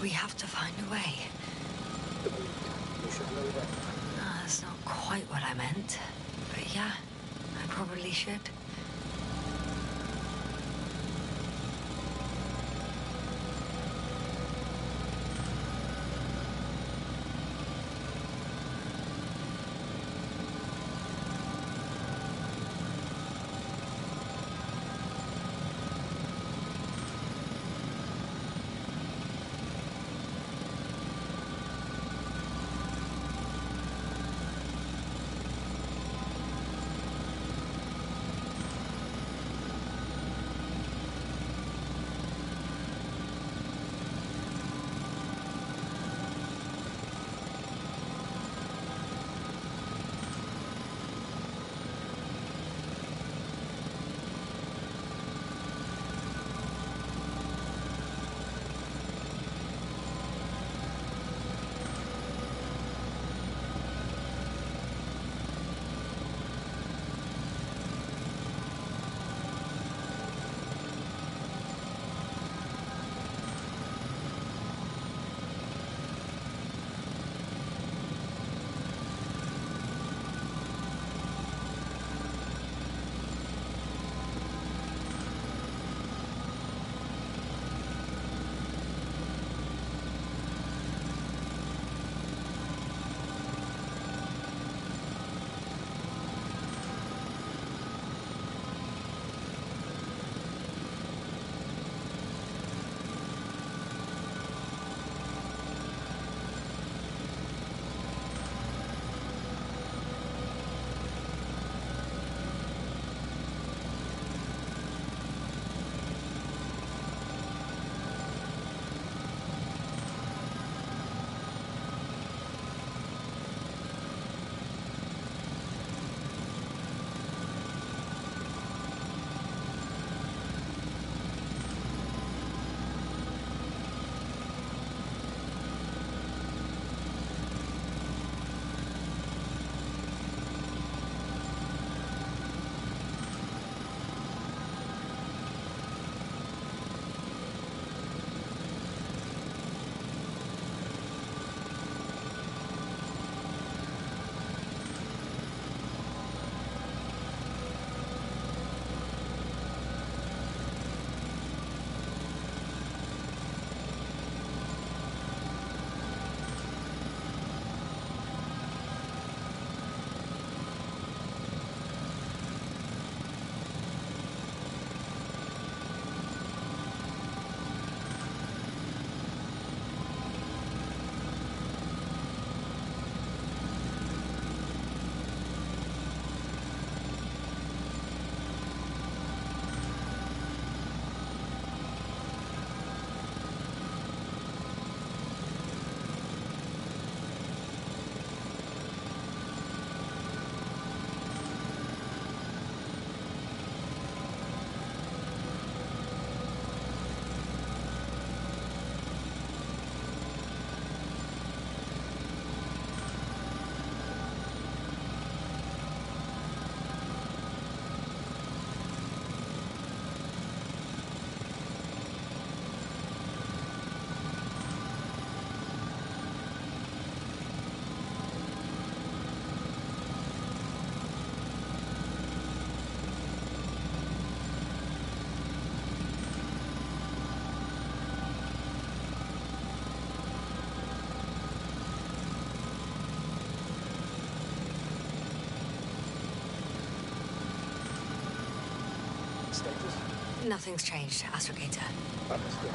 We have to find a way. You should know that. Ah, that's not quite what I meant. But yeah, I probably should. Status? Nothing's changed, Astrogator. Understood.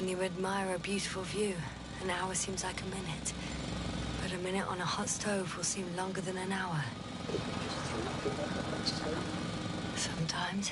When you admire a beautiful view, an hour seems like a minute. But a minute on a hot stove will seem longer than an hour. Sometimes.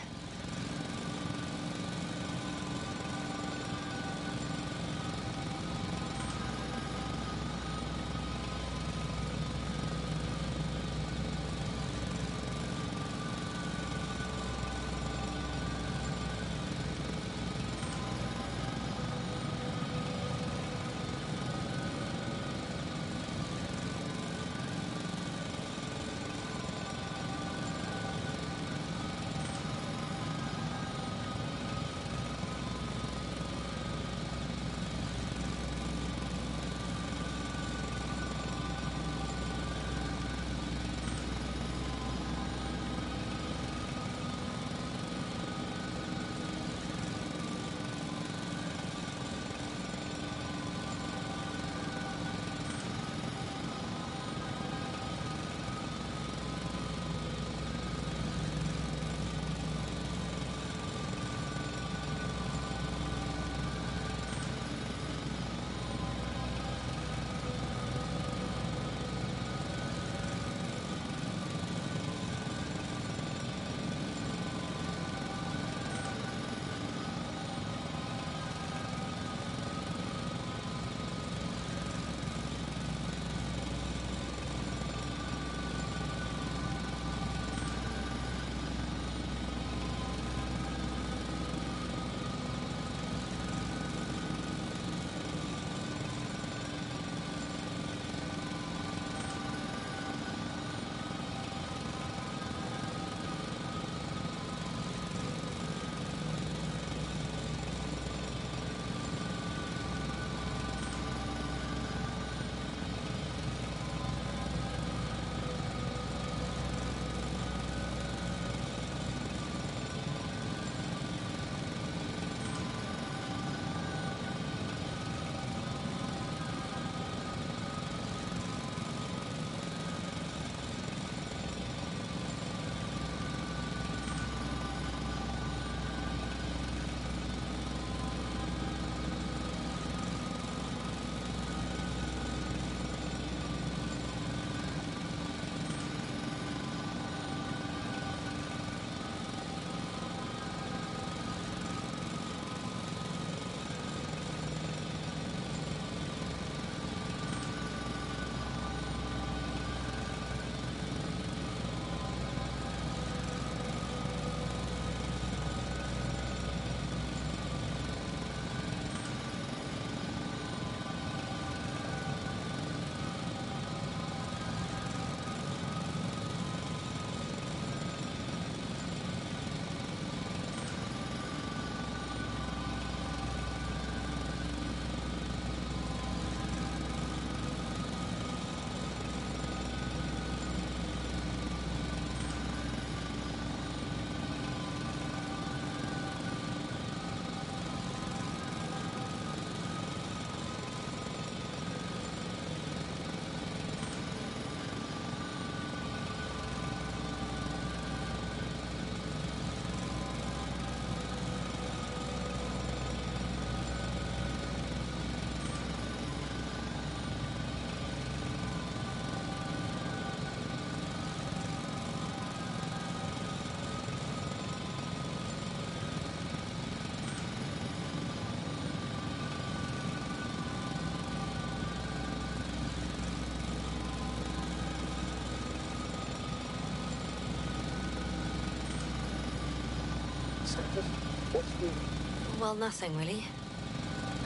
Well, nothing really.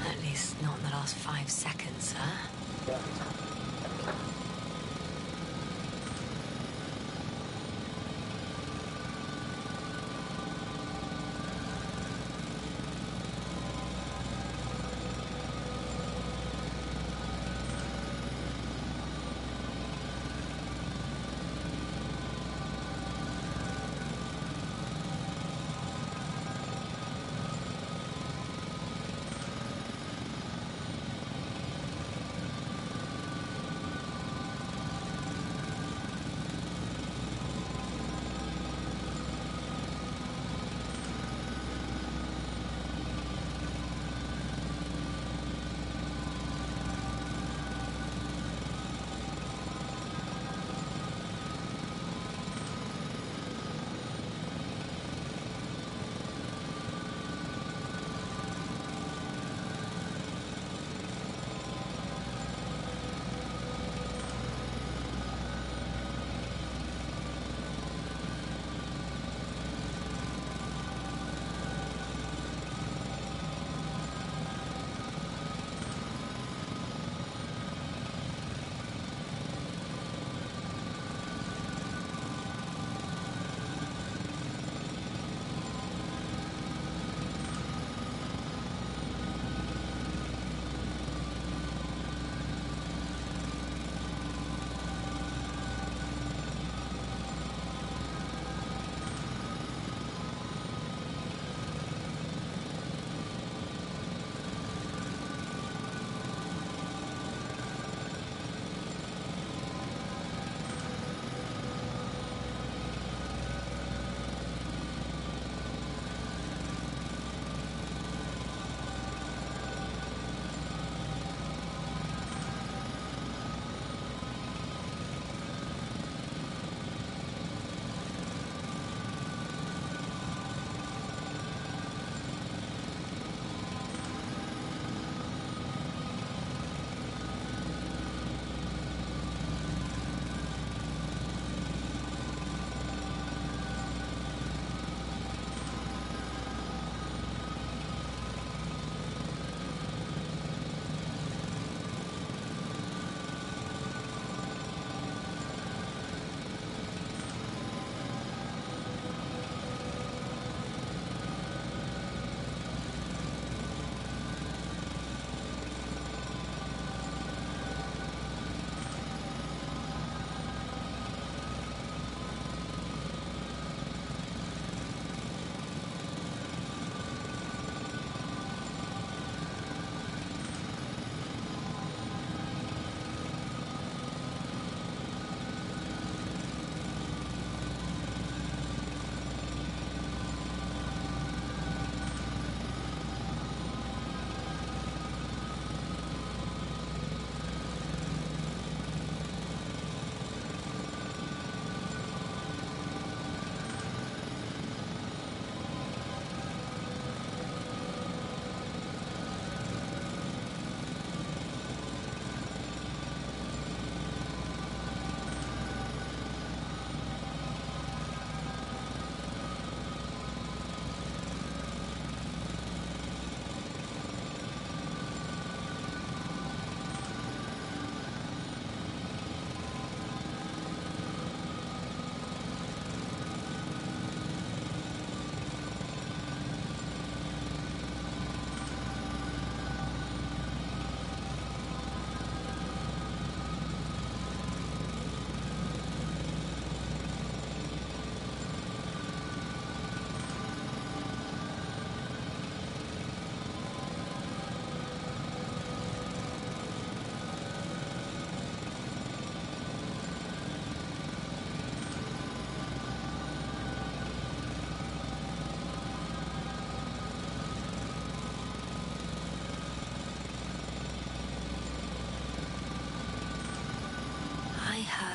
At least not in the last 5 seconds, huh?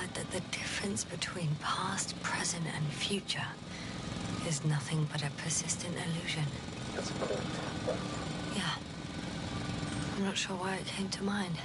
said that the difference between past, present, and future is nothing but a persistent illusion. That's a quote, right? Yeah. I'm not sure why it came to mind.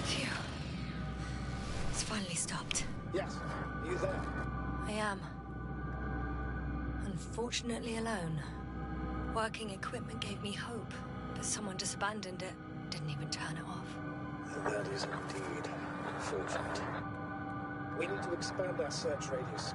Phew. It's finally stopped. Yes. Are you there? I am. Unfortunately alone. Working equipment gave me hope, but someone just abandoned it. Didn't even turn it off. That is indeed unfortunate. We need to expand our search radius.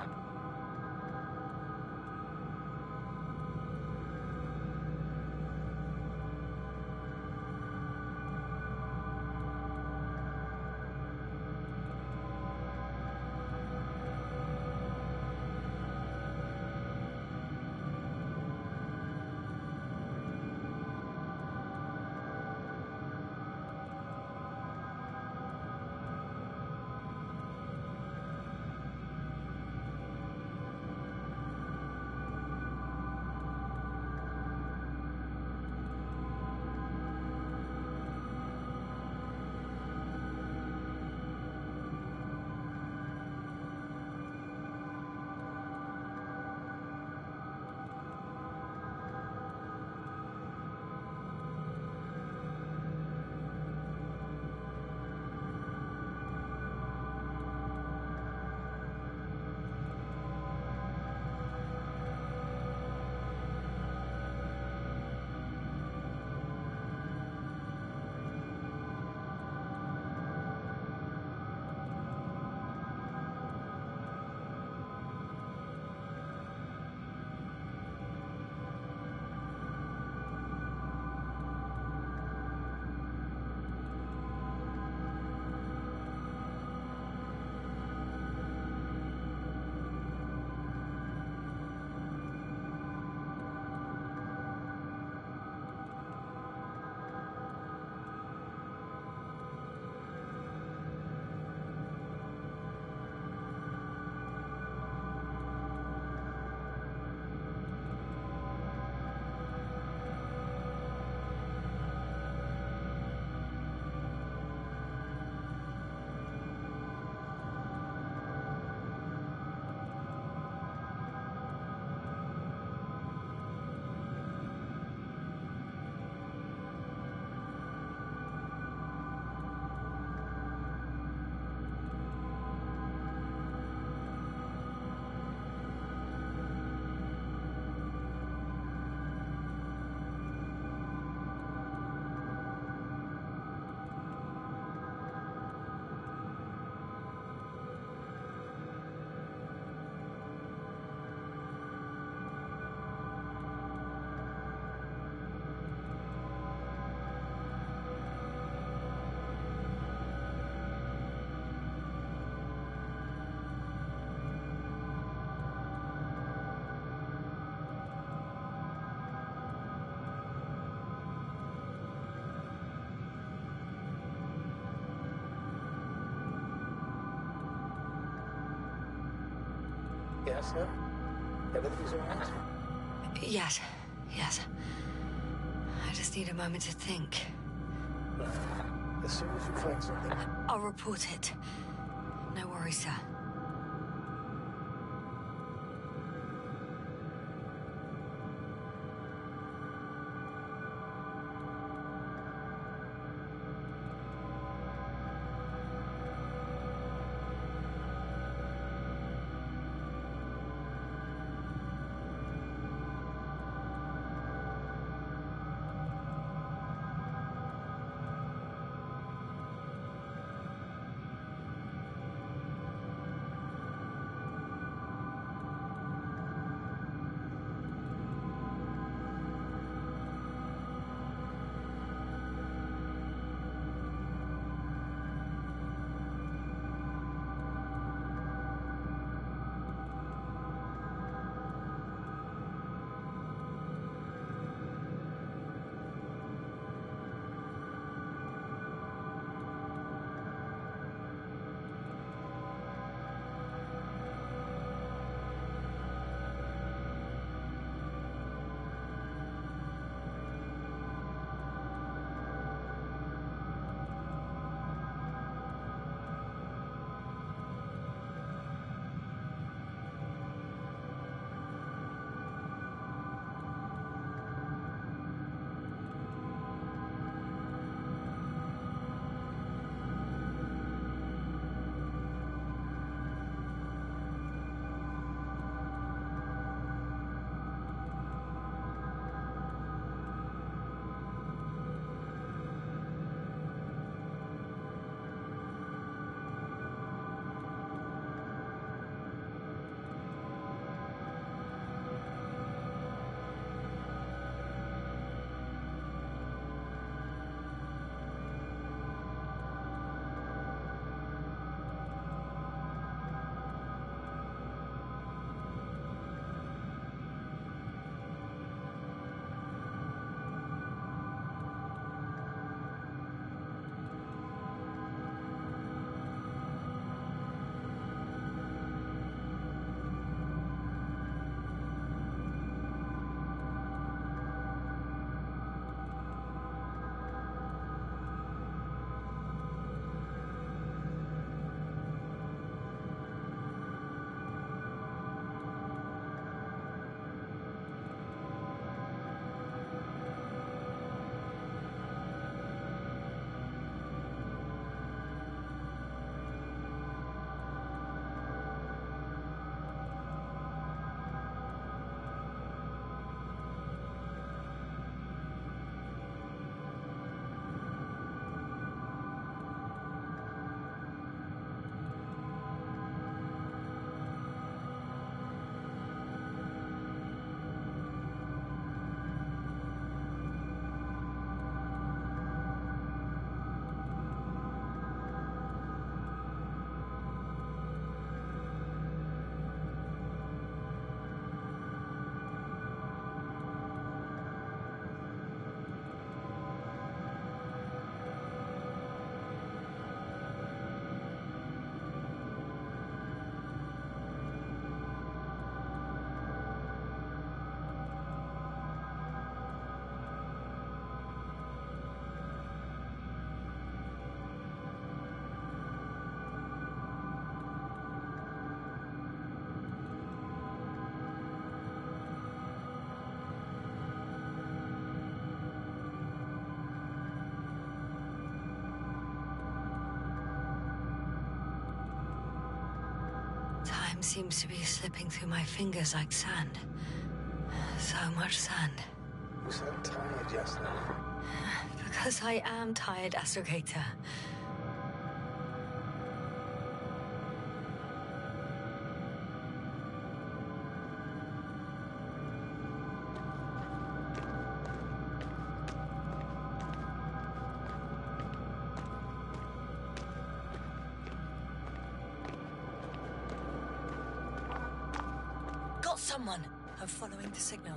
Yes, no? Everything's alright? Yes. I just need a moment to think. As soon as you find something. I'll report it. No worries, sir. Time seems to be slipping through my fingers like sand. So much sand. You sound tired, Jasna. Because I am tired, Astrogator. Got someone. I'm following the signal.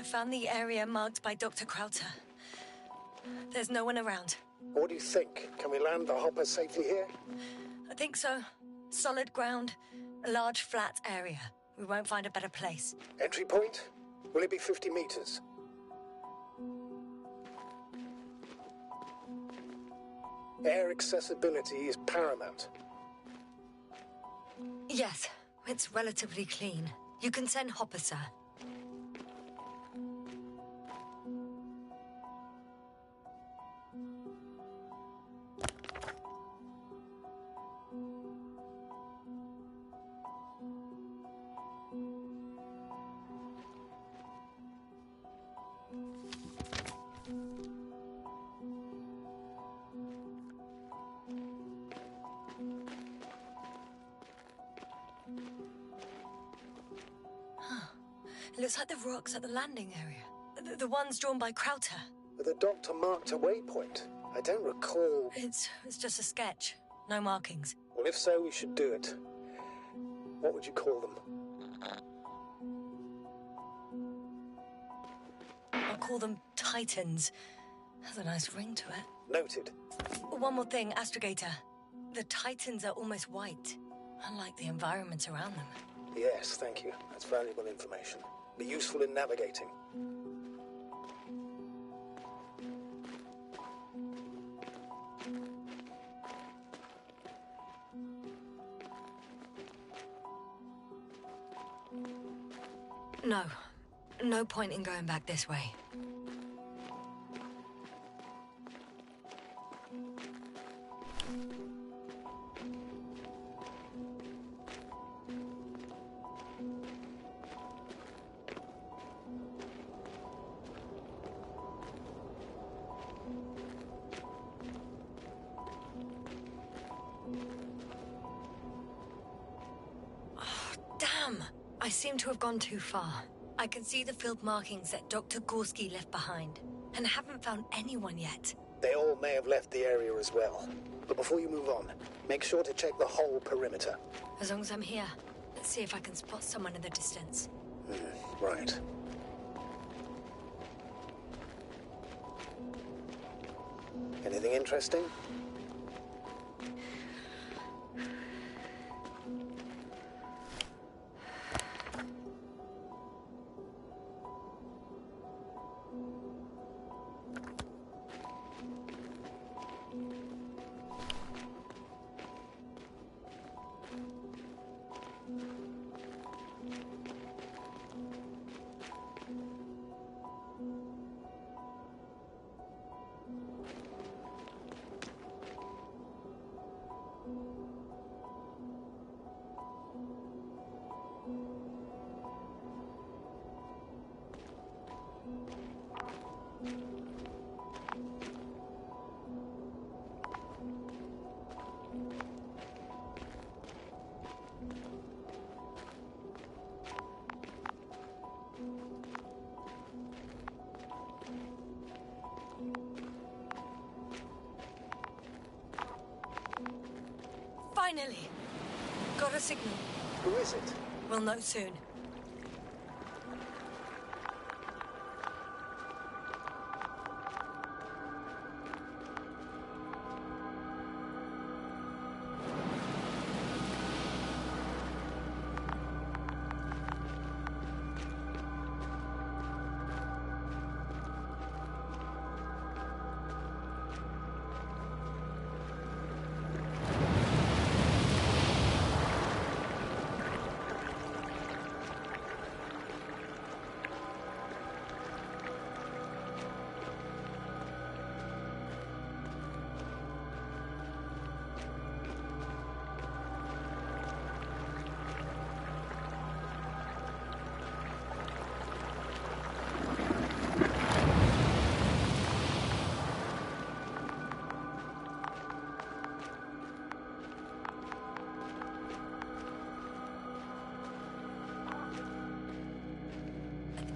I found the area marked by Dr. Krauter. There's no one around. What do you think? Can we land the hopper safely here? I think so. Solid ground, a large flat area. We won't find a better place. Entry point? Will it be 50 meters? Air accessibility is paramount. Yes, it's relatively clean. You can send Hopper, sir. It looks like the rocks at the landing area. The ones drawn by Krauter. But the doctor marked a waypoint. I don't recall... It's just a sketch. No markings. Well, if so, we should do it. What would you call them? I'll call them Titans. Has a nice ring to it. Noted. One more thing, Astrogator. The Titans are almost white, unlike the environment around them. Yes, thank you. That's valuable information. Be useful in navigating. No. No point in going back this way. I seem to have gone too far. I can see the field markings that Dr. Gorski left behind, and haven't found anyone yet. They all may have left the area as well. But before you move on, make sure to check the whole perimeter. As long as I'm here, let's see if I can spot someone in the distance. Right. Anything interesting? Finally! Got a signal. Who is it? We'll know soon.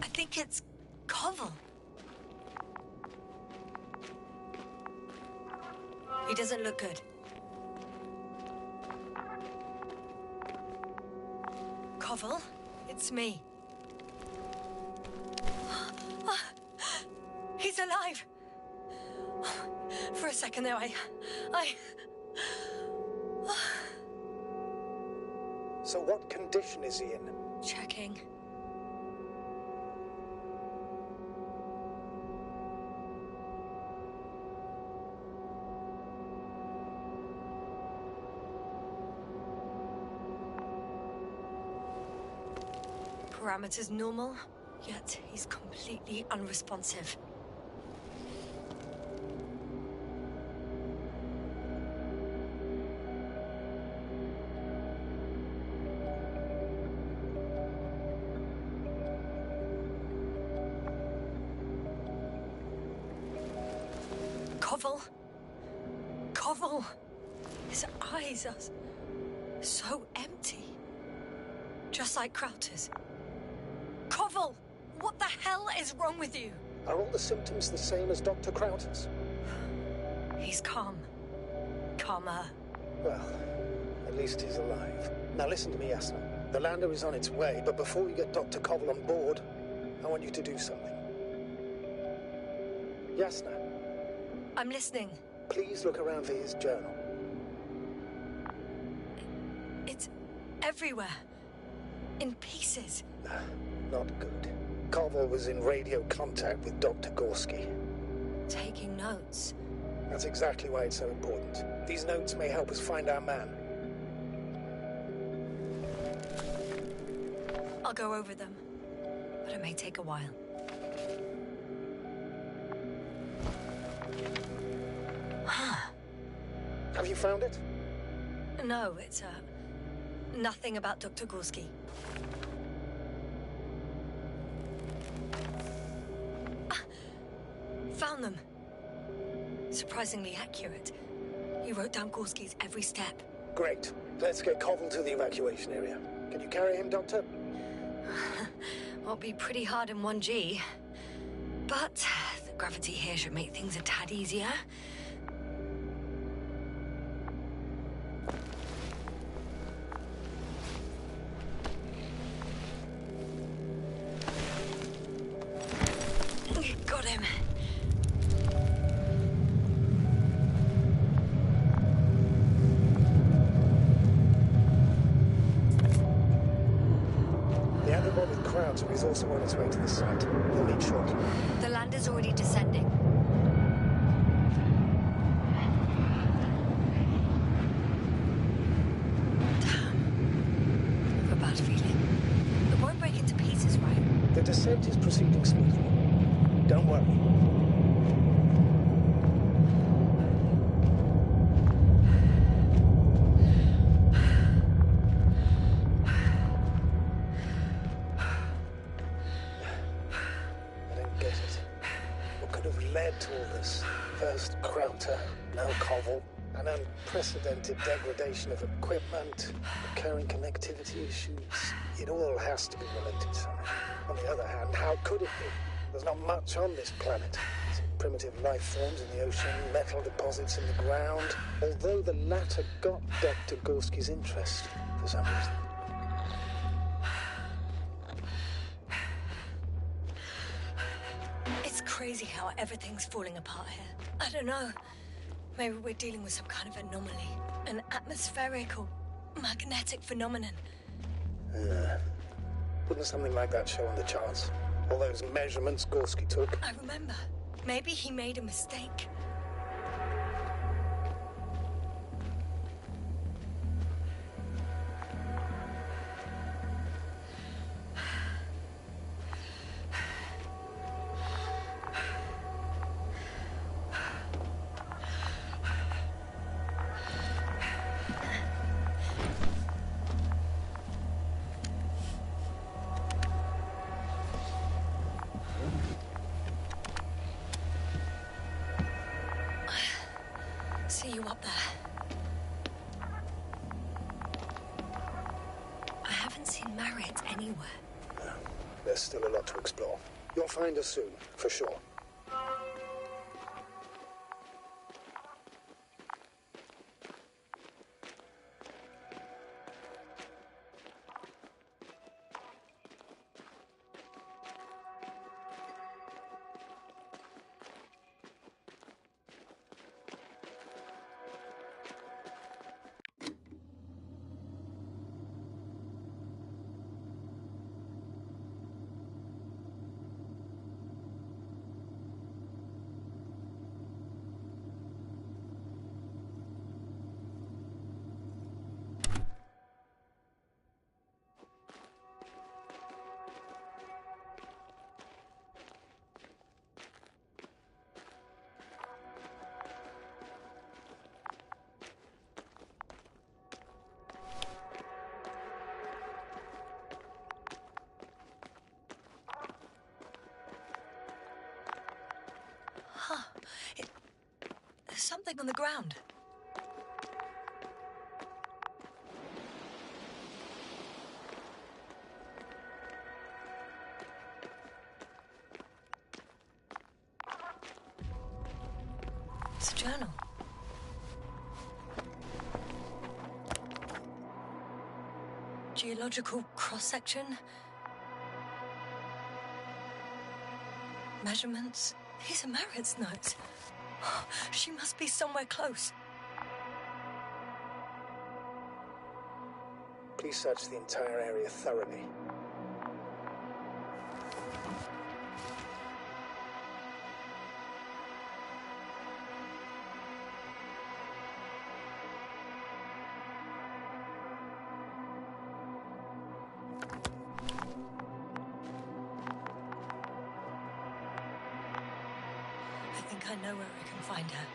I think it's Koval. He doesn't look good. Koval, it's me. alive. For a second there, So what condition is he in? Checking. Parameters normal, yet he's completely unresponsive. Koval! His eyes are so empty. Just like Crowter's. Koval! What the hell is wrong with you? Are all the symptoms the same as Dr. Crowter's? He's calm. Calmer. Well, at least he's alive. Now listen to me, Yasna. The lander is on its way, but before we get Dr. Koval on board, I want you to do something. Yasna. I'm listening. Please look around for his journal. It's everywhere. In pieces. Not good. Koval was in radio contact with Dr. Gorski. Taking notes. That's exactly why it's so important. These notes may help us find our man. I'll go over them, but it may take a while. Have you found it? No, it's nothing about Dr. Gorski. Found them. Surprisingly accurate. He wrote down Gorski's every step. Great. Let's get Koval to the evacuation area. Can you carry him, Doctor? Won't be pretty hard in 1G. But the gravity here should make things a tad easier. Got him. The Underworld with Crowder is also on its way to the site. We'll meet shortly. The lander's already descending. Damn. I have a bad feeling. It won't break into pieces, right? The descent is proceeding smoothly. Don't worry. I don't get it. What could have led to all this? First Crowter, now Koval. An unprecedented degradation of equipment, recurring connectivity issues. It all has to be related somehow. On the other hand, how could it be? There's not much on this planet. Some primitive life forms in the ocean, metal deposits in the ground. Although the latter got Dr. Gorski's interest for some reason. It's crazy how everything's falling apart here. I don't know. Maybe we're dealing with some kind of anomaly. An atmospheric or magnetic phenomenon. Wouldn't something like that show on the charts? All those measurements Gorski took? I remember. Maybe he made a mistake. See you up there. I haven't seen Marriott anywhere. No, there's still a lot to explore. You'll find us soon, for sure. something on the ground. It's a journal. Geological cross-section. Measurements. These are Merritt's notes. She must be somewhere close. Please search the entire area thoroughly. I think I know where I can find her.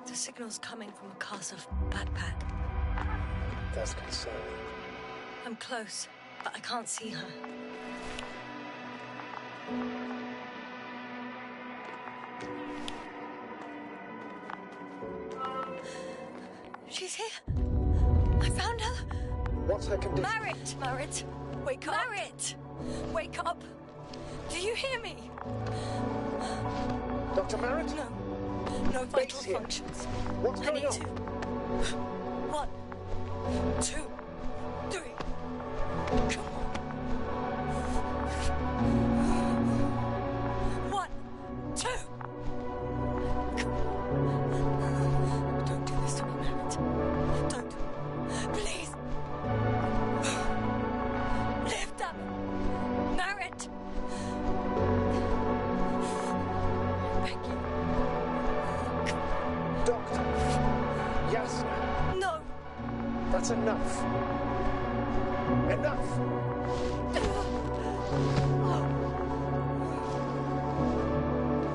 The signal's coming from a castle backpack. That's concerning. I'm close, but I can't see her. She's here. I found her. What's her condition? Merritt, wake up. Merritt, wake up. Do you hear me? Dr. Merritt? No vital functions. What's going on? 1, 2, 3. Come on. 1, 2. beg you. Doctor! Yasna! No! That's enough. Enough!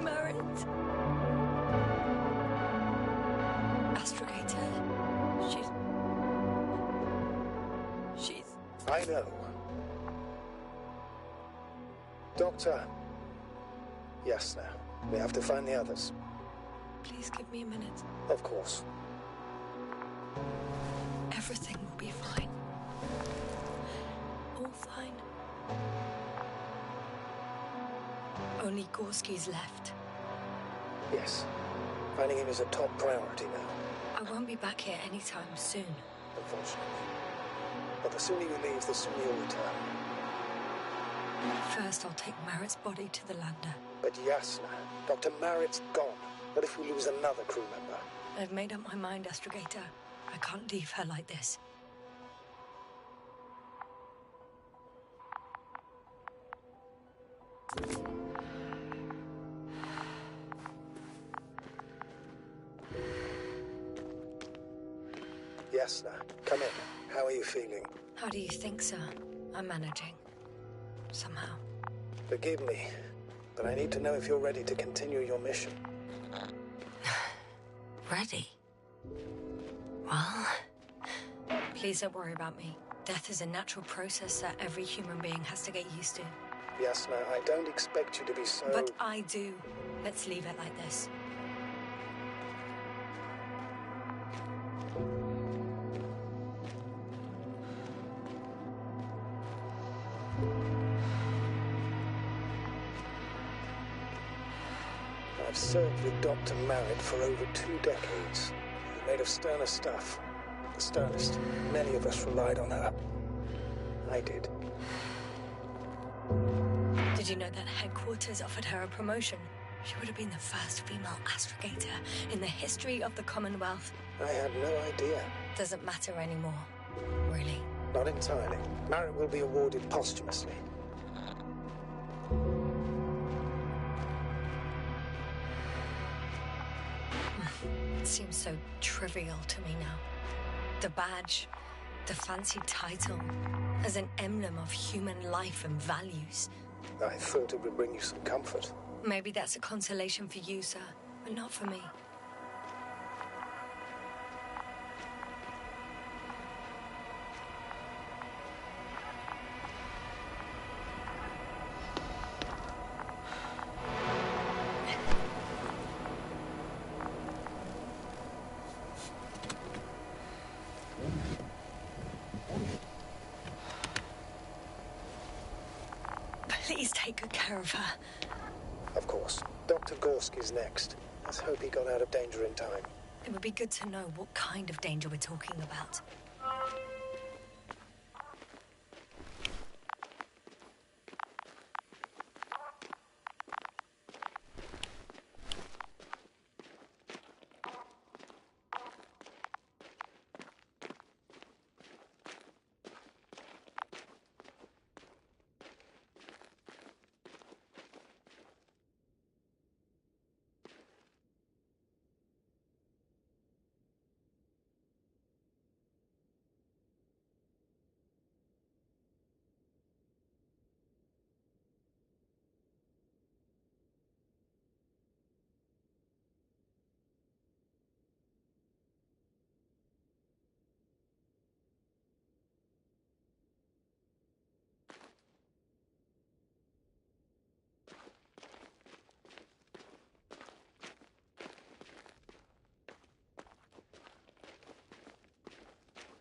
Merit. Astrogator. She's... I know. Doctor. Yasna. We have to find the others. Please give me a minute. Of course. Everything will be fine. All fine. Only Gorski's left. Yes. Finding him is a top priority now, I won't be back here anytime soon. unfortunately. But the sooner you leave, the sooner you'll return. First, I'll take Merritt's body to the lander. But Yasna, Dr. Merritt's gone. What if we lose another crew member? I've made up my mind, Astrogator. I can't leave her like this. Yasna, come in. How are you feeling? How do you think, sir? I'm managing. Somehow. Forgive me, but I need to know if you're ready to continue your mission. Ready? Well... Please don't worry about me. Death is a natural process that every human being has to get used to. Yasna, I don't expect you to be so... But I do. Let's leave it like this. I've served with Dr. Merritt for over 2 decades. Made of sterner stuff. The sternest. Many of us relied on her. I did. Did you know that headquarters offered her a promotion? She would have been the first female astrogator in the history of the Commonwealth. I had no idea. Doesn't matter anymore. Really. Not entirely. Merritt will be awarded posthumously. It seems so trivial to me now. The badge, the fancy title, as an emblem of human life and values. I thought it would bring you some comfort. Maybe that's a consolation for you, sir, but not for me. Please take good care of her. Of course. Dr. Gorski's next. Let's hope he got out of danger in time. It would be good to know what kind of danger we're talking about.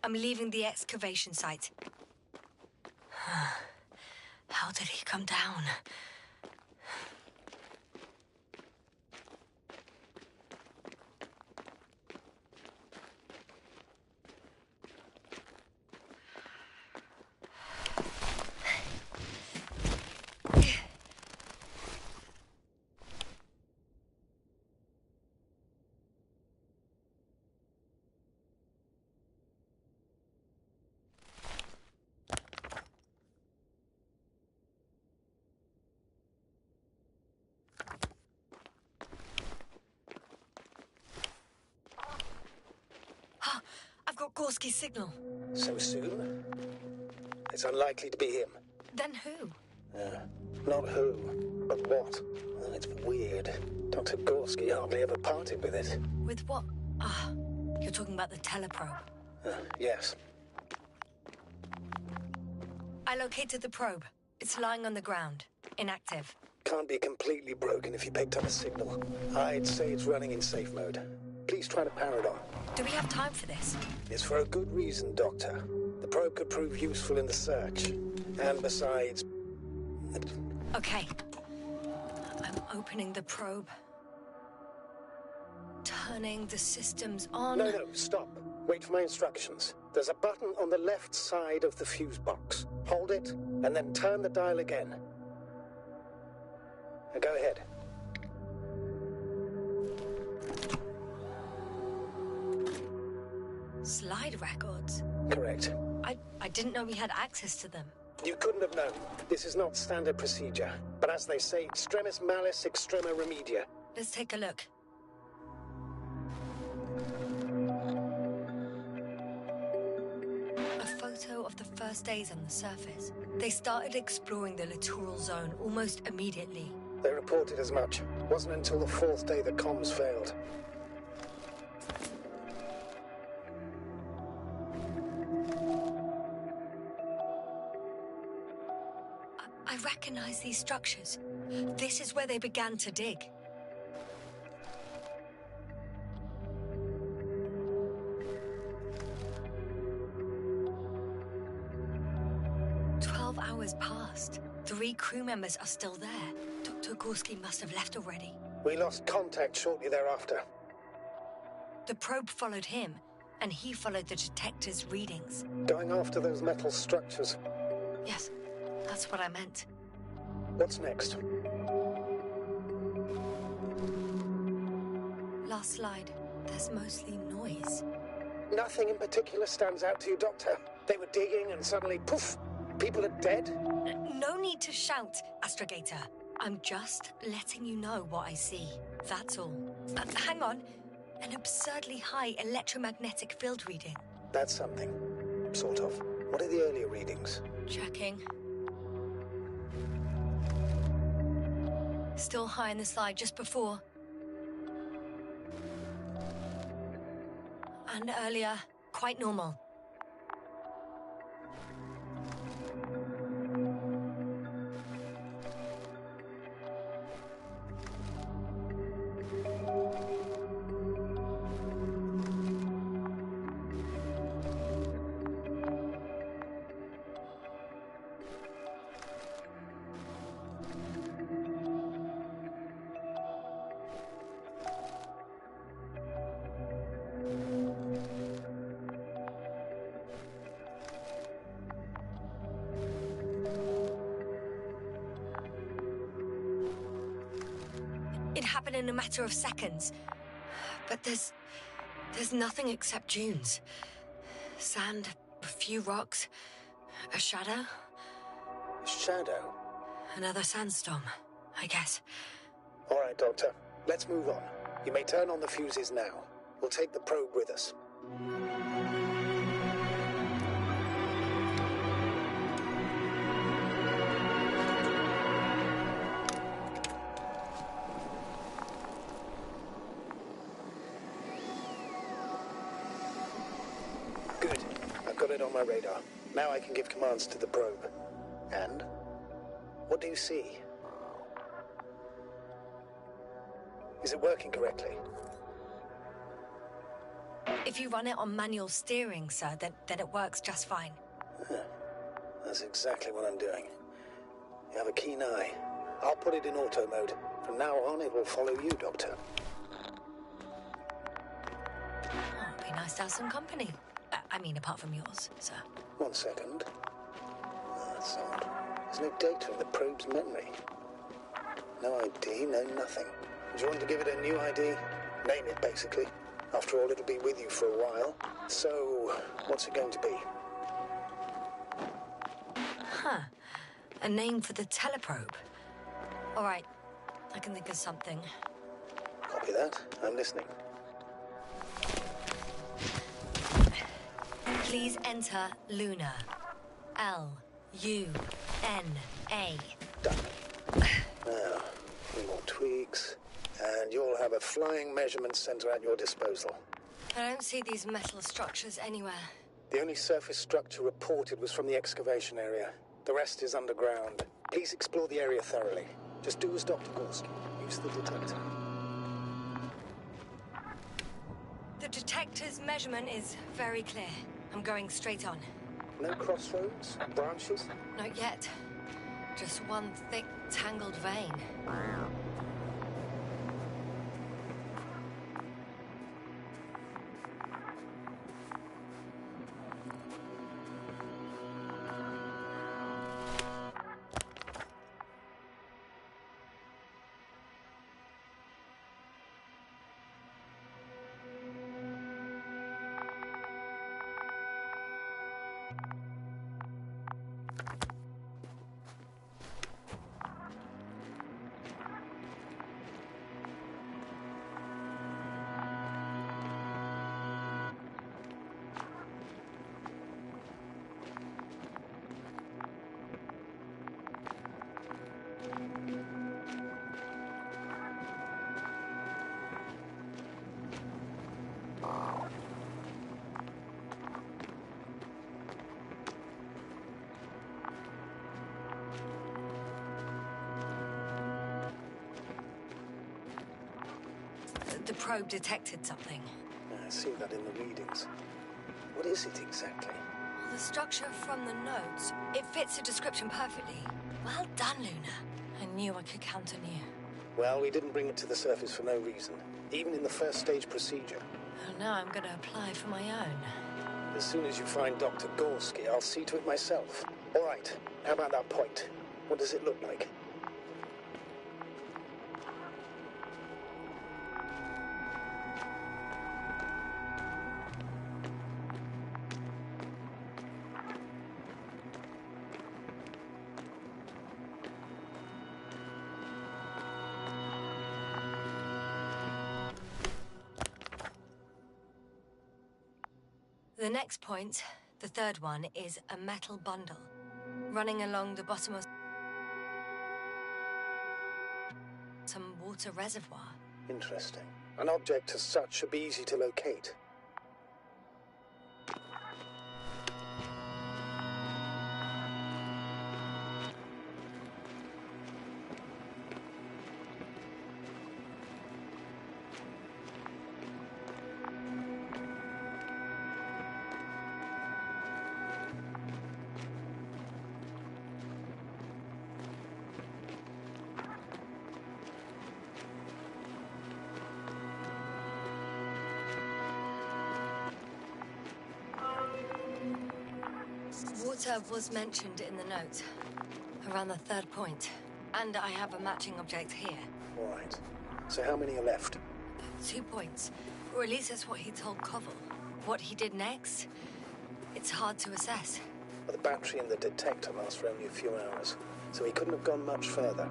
I'm leaving the excavation site. How did he come down? Gorski's signal. So soon? It's unlikely to be him. Then who? Not who, but what. Well, it's weird. Dr. Gorski hardly ever parted with it. With what? You're talking about the teleprobe. Yes. I located the probe. It's lying on the ground. Inactive. Can't be completely broken if you picked up a signal. I'd say it's running in safe mode. Please try to power it on. Do we have time for this? It's for a good reason, Doctor. The probe could prove useful in the search. And besides... Okay. I'm opening the probe. Turning the systems on. No, stop. Wait for my instructions. There's a button on the left side of the fuse box. Hold it, and then turn the dial again. Now go ahead. Slide records? Correct. I didn't know we had access to them. You couldn't have known. This is not standard procedure. But as they say, extremis malice, extrema remedia. Let's take a look. A photo of the first days on the surface. They started exploring the littoral zone almost immediately. They reported as much. Wasn't until the fourth day that comms failed. I recognize these structures. This is where they began to dig. Hours passed. 3 crew members are still there. Dr. Gorski must have left already. We lost contact shortly thereafter. The probe followed him, and he followed the detector's readings. Going after those metal structures. Yes, that's what I meant. What's next? Last slide. There's mostly noise. Nothing in particular stands out to you, Doctor. They were digging and suddenly, poof! People are dead? No need to shout, Astrogator. I'm just letting you know what I see. That's all. Hang on. An absurdly high electromagnetic field reading. That's something. Sort of. What are the earlier readings? Checking. Still high in the slide just before. And earlier, quite normal. It happened in a matter of seconds. But there's nothing except dunes. Sand, a few rocks, a shadow. Shadow? Another sandstorm, I guess. All right, Doctor. Let's move on. You may turn on the fuses now. We'll take the probe with us. Good. I've got it on my radar. Now I can give commands to the probe. And? What do you see? Is it working correctly? If you run it on manual steering, sir, then it works just fine. That's exactly what I'm doing. You have a keen eye. I'll put it in auto mode. From now on, it will follow you, Doctor. Oh, it'd be nice to have some company. I mean, apart from yours, sir. 1 second. That's odd. There's no data in the probe's memory. No ID, no nothing. Do you want to give it a new ID? Name it, basically. After all, it'll be with you for a while. So, what's it going to be? Huh. A name for the teleprobe. All right. I can think of something. Copy that. I'm listening. Please enter Luna. L-U-N-A. Done. Now, 3 more tweaks, and you'll have a flying measurement center at your disposal. I don't see these metal structures anywhere. The only surface structure reported was from the excavation area. The rest is underground. Please explore the area thoroughly. Just do as Dr. Gorski. Use the detector. The detector's measurement is very clear. I'm going straight on. No crossroads? Branches? Not yet. Just one thick, tangled vein. The probe detected something. I see that in the readings. What is it exactly? Well, the structure from the notes, it fits the description perfectly. Well done, Luna. I knew I could count on you. Well, we didn't bring it to the surface for no reason. Even in the first stage procedure. Well, now I'm going to apply for my own. As soon as you find Dr. Gorski, I'll see to it myself. All right, how about that point? What does it look like? The next point, the third one, is a metal bundle running along the bottom of some water reservoir. Interesting. An object as such should be easy to locate. Water was mentioned in the note, around the third point. And I have a matching object here. All right. So how many are left? 2 points. Or at least that's what he told Koval. What he did next, it's hard to assess. Well, the battery in the detector lasts for only a few hours, so he couldn't have gone much further.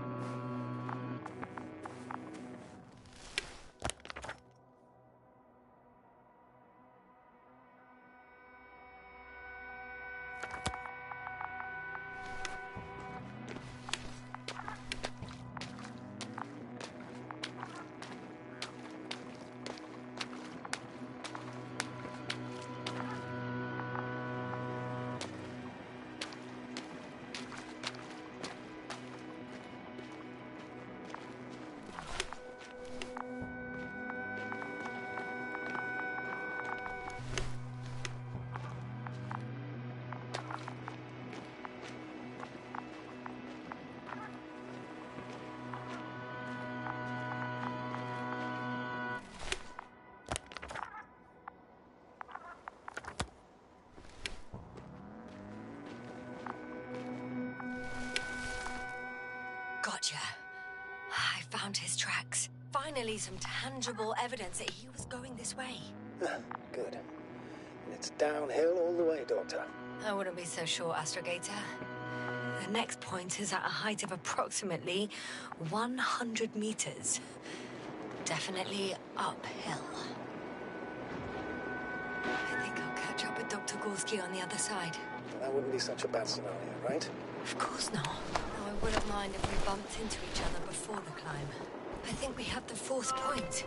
Gotcha. I found his tracks. Finally, some tangible evidence that he was going this way. Good. And it's downhill all the way, Doctor. I wouldn't be so sure, Astrogator. The next point is at a height of approximately 100 meters. Definitely uphill. I think I'll catch up with Dr. Gorski on the other side. That wouldn't be such a bad scenario, right? Of course not. No, I wouldn't mind if we bumped into each other before the climb. I think we have the fourth point.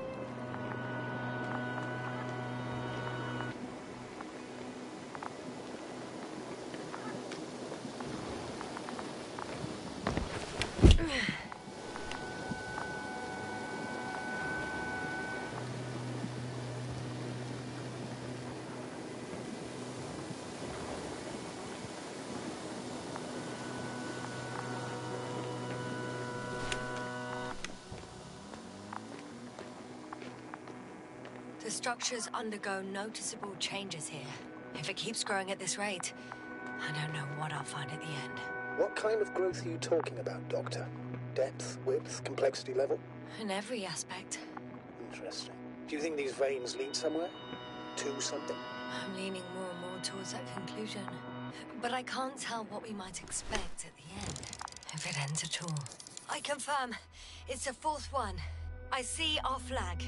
The structures undergo noticeable changes here. If it keeps growing at this rate, I don't know what I'll find at the end. What kind of growth are you talking about, Doctor? Depth, width, complexity level? In every aspect. Interesting. Do you think these veins lead somewhere? To something? I'm leaning more and more towards that conclusion. But I can't tell what we might expect at the end, if it ends at all. I confirm, it's the fourth one. I see our flag.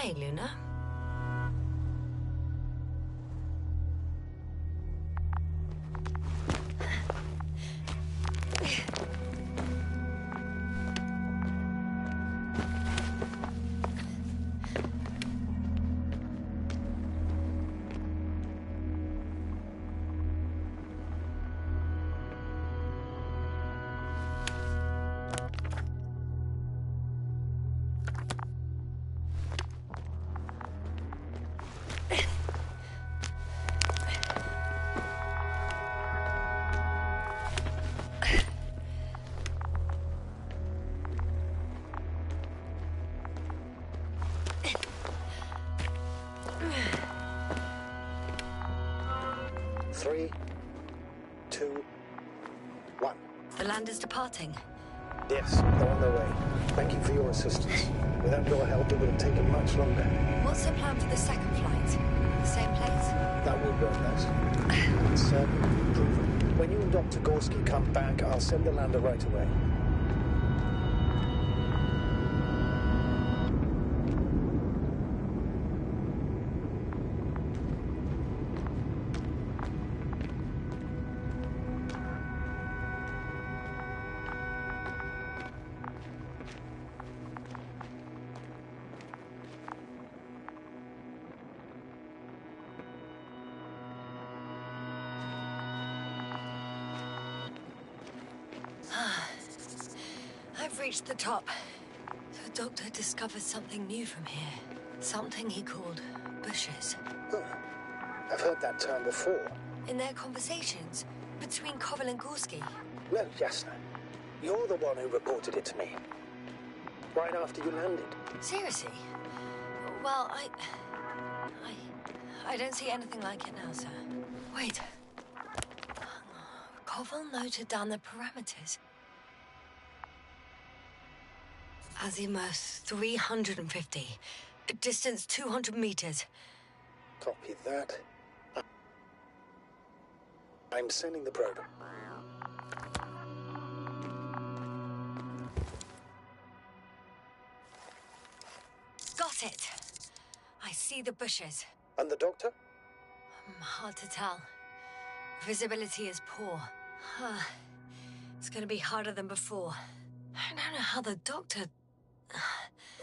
Hey, Luna. Three, two, one. The land is departing. Yes, they're on their way. Thank you for your assistance. Without your help, it would have taken much longer. What's the plan for the second flight? The same place? That would work best. It's proven. When you and Dr. Gorski come back, I'll send the lander right away. I've reached the top. The doctor discovered something new from here. Something he called bushes. Huh. I've heard that term before. In their conversations between Koval and Gorski. No, Jasna. You're the one who reported it to me. Right after you landed. Seriously? Well, I don't see anything like it now, sir. Wait. Koval noted down the parameters. Azimuth 350. Distance 200 meters. Copy that. I'm sending the probe. That's it. I see the bushes. And the doctor? Hard to tell. Visibility is poor. It's gonna be harder than before. I don't know how the doctor...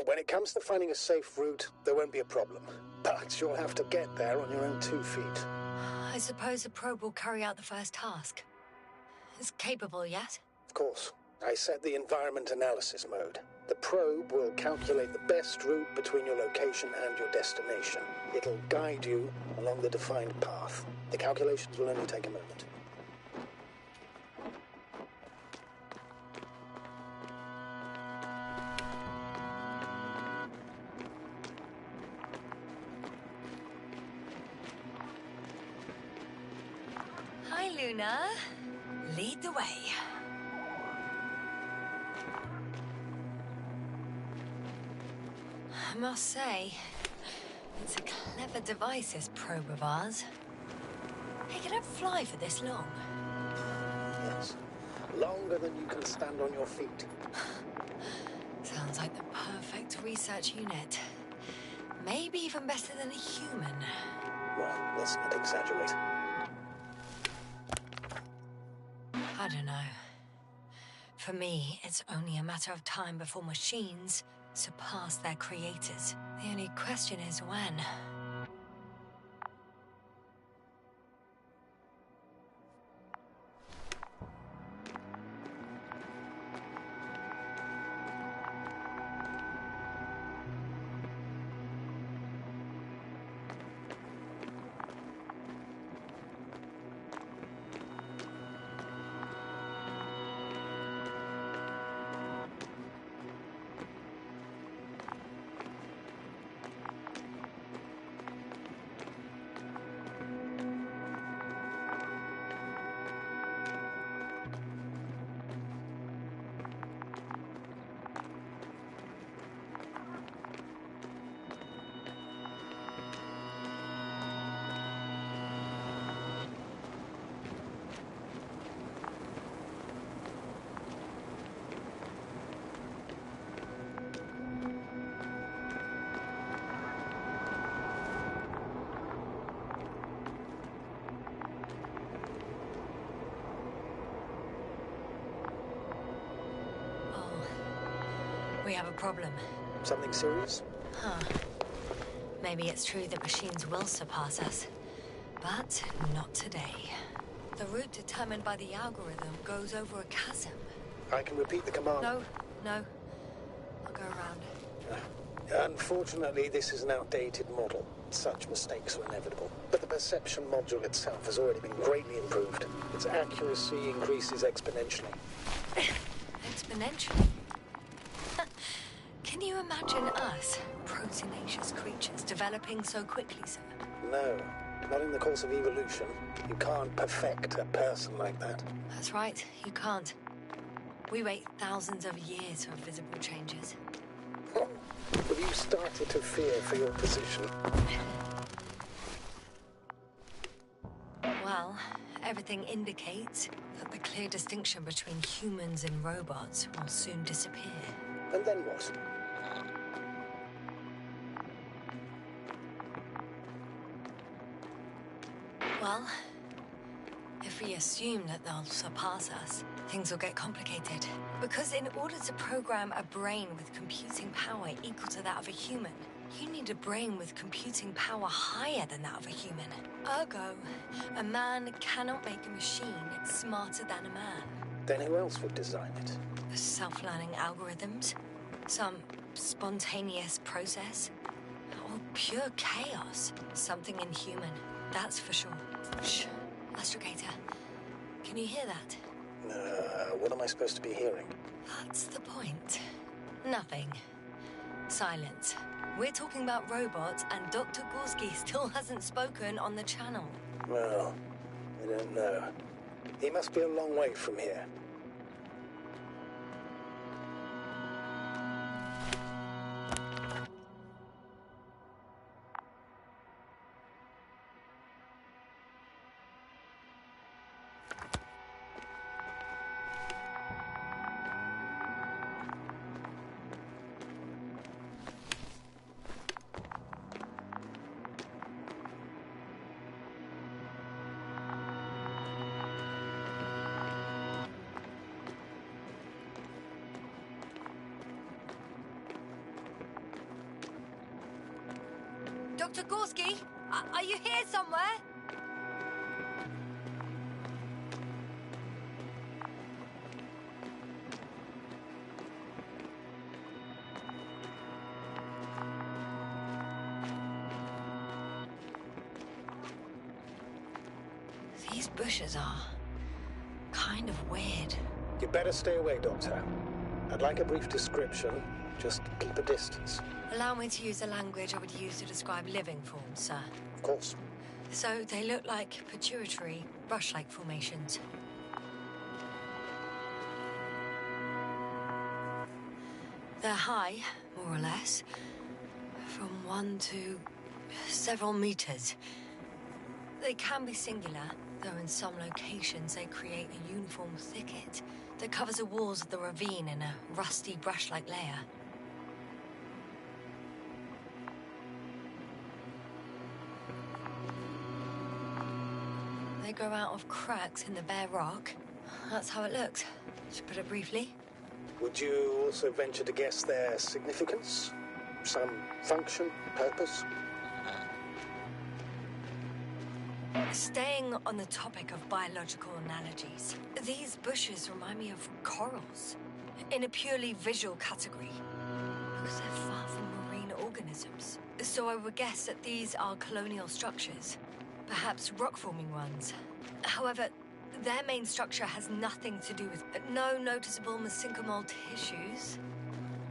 When it comes to finding a safe route, there won't be a problem. But you'll have to get there on your own 2 feet. I suppose the probe will carry out the first task. It's capable yet? Of course. I set the environment analysis mode. The probe will calculate the best route between your location and your destination. It'll guide you along the defined path. The calculations will only take a moment. Hi, Luna. Lead the way. I must say, it's a clever device, this probe of ours. Hey, can it fly for this long? Yes. Longer than you can stand on your feet. Sounds like the perfect research unit. Maybe even better than a human. Well, let's not exaggerate. I don't know. For me, it's only a matter of time before machines surpass their creators. The only question is when. We have a problem. Something serious? Huh. Maybe it's true that machines will surpass us. But not today. The route determined by the algorithm goes over a chasm. I can repeat the command. No. I'll go around. Unfortunately, this is an outdated model. Such mistakes are inevitable. But the perception module itself has already been greatly improved. Its accuracy increases exponentially. Exponentially? Can you imagine us, proteinaceous creatures, developing so quickly, sir? No, not in the course of evolution. You can't perfect a person like that. That's right, you can't. We wait thousands of years for visible changes. Have you started to fear for your position? Well, everything indicates that the clear distinction between humans and robots will soon disappear. And then what? Well, if we assume that they'll surpass us, things will get complicated. Because in order to program a brain with computing power equal to that of a human, you need a brain with computing power higher than that of a human. Ergo, a man cannot make a machine smarter than a man. Then who else would design it? The self-learning algorithms? Some spontaneous process? Or pure chaos? Something inhuman, that's for sure. Shh, Astrogator. Can you hear that? What am I supposed to be hearing? That's the point. Nothing. Silence. We're talking about robots, and Dr. Gorski still hasn't spoken on the channel. Well, I don't know. He must be a long way from here. Dr. Gorski, are you here somewhere? These bushes are kind of weird. You'd better stay away, Doctor. I'd like a brief description. Just keep a distance. Allow me to use the language I would use to describe living forms, sir. Of course. So they look like pituitary, brush-like formations. They're high, more or less, from 1 to several meters. They can be singular, though in some locations they create a uniform thicket that covers the walls of the ravine in a rusty brush-like layer. They grow out of cracks in the bare rock. That's how it looks, to put it briefly. Would you also venture to guess their significance? Some function, purpose? Staying on the topic of biological analogies, these bushes remind me of corals, in a purely visual category, because they're far from marine organisms. So I would guess that these are colonial structures, perhaps rock-forming ones. However, their main structure has nothing to do with no noticeable mesenchymal tissues,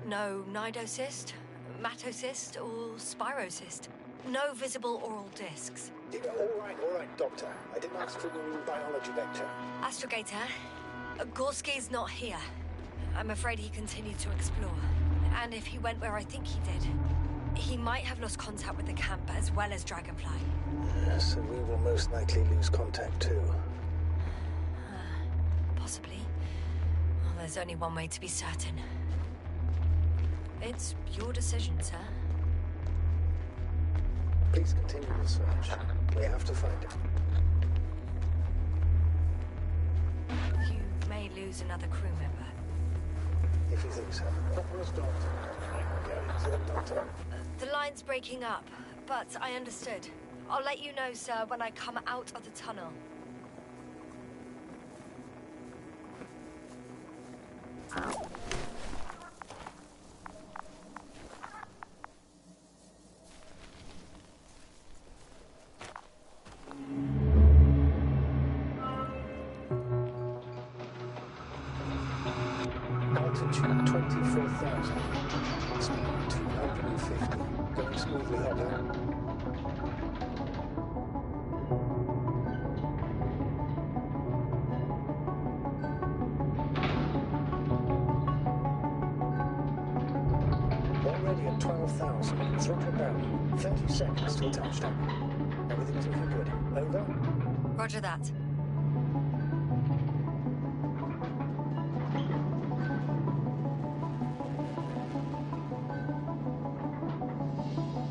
no nidocyst, matocyst, or spirocyst, no visible oral discs. All right, Doctor. I didn't ask for a marine biology lecture. Astrogator, Gorski's not here. I'm afraid he continued to explore. And if he went where I think he did, he might have lost contact with the camp as well as Dragonfly. So we will most likely lose contact too. Possibly. Well, there's only one way to be certain. It's your decision, sir. Please continue the search. We have to find him. You may lose another crew member. If you think so. What was Doctor? The line's breaking up, but I understood. I'll let you know, sir, when I come out of the tunnel. Altitude 24,000. Speed 250. Going smoothly, Hopper. Already at 12,000. Throttle down. 30 seconds till touchdown. Everything's looking good. Over? Roger that.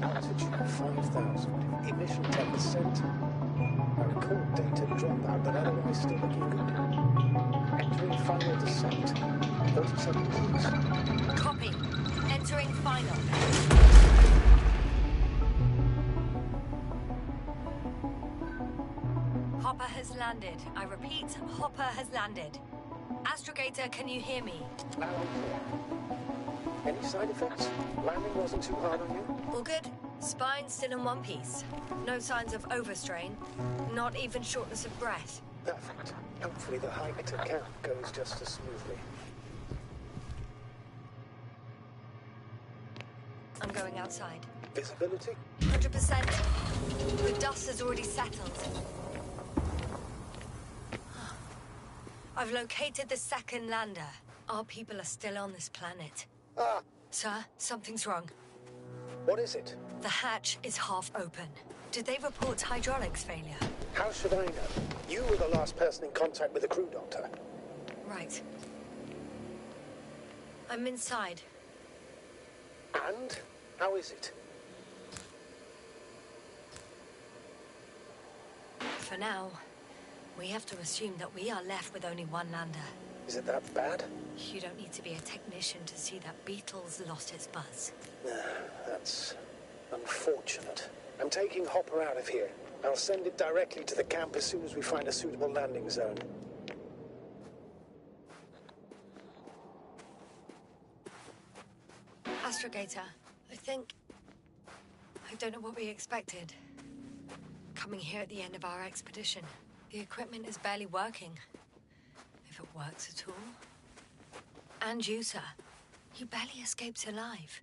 Altitude 5,000. Emission 10%. I record data dropout, but otherwise still looking good. Entering final descent. 37 degrees. Copy. Entering final. Hopper has landed. I repeat, Hopper has landed. Astrogator, can you hear me? Loud and clear. Any side effects? Landing wasn't too hard on you? All good. Spine still in one piece. No signs of overstrain. Not even shortness of breath. Perfect. Hopefully the hike to camp goes just as smoothly. I'm going outside. Visibility? 100%. The dust has already settled. I've located the second lander. Our people are still on this planet. Ah! Sir, something's wrong. What is it? The hatch is half open. Did they report hydraulics failure? How should I know? You were the last person in contact with the crew, Doctor. Right. I'm inside. And? How is it? For now, we have to assume that we are left with only one lander. Is it that bad? You don't need to be a technician to see that Beetle's lost its buzz. That's unfortunate. I'm taking Hopper out of here. I'll send it directly to the camp as soon as we find a suitable landing zone. Astrogator, I don't know what we expected. Coming here at the end of our expedition, the equipment is barely working. If it works at all. And you, sir. You barely escaped alive.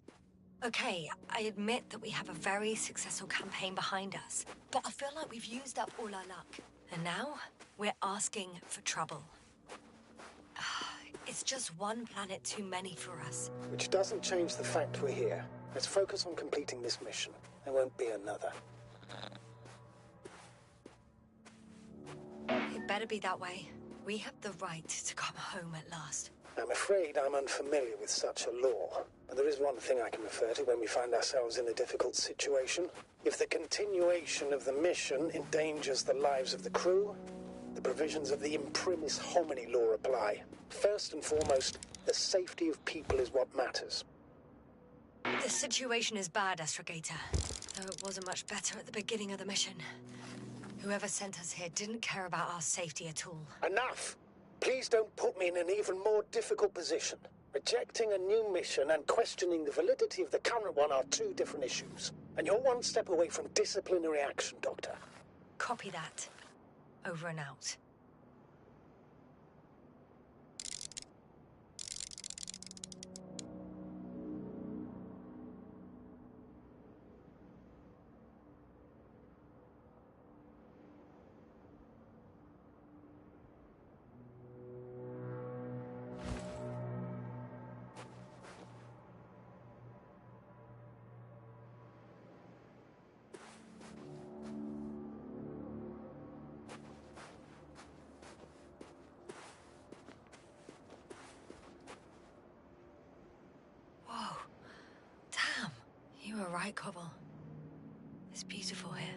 Okay, I admit that we have a very successful campaign behind us, but I feel like we've used up all our luck. And now, we're asking for trouble. It's just one planet too many for us. Which doesn't change the fact we're here. Let's focus on completing this mission. There won't be another. It better be that way. We have the right to come home at last. I'm afraid I'm unfamiliar with such a law. But there is one thing I can refer to when we find ourselves in a difficult situation. If the continuation of the mission endangers the lives of the crew, the provisions of the imprimis homini law apply. First and foremost, the safety of people is what matters. The situation is bad, Astrogator. Though it wasn't much better at the beginning of the mission. Whoever sent us here didn't care about our safety at all. Enough! Please don't put me in an even more difficult position. Rejecting a new mission and questioning the validity of the current one are two different issues. And you're one step away from disciplinary action, Doctor. Copy that. Over and out. You were right, Cobble. It's beautiful here.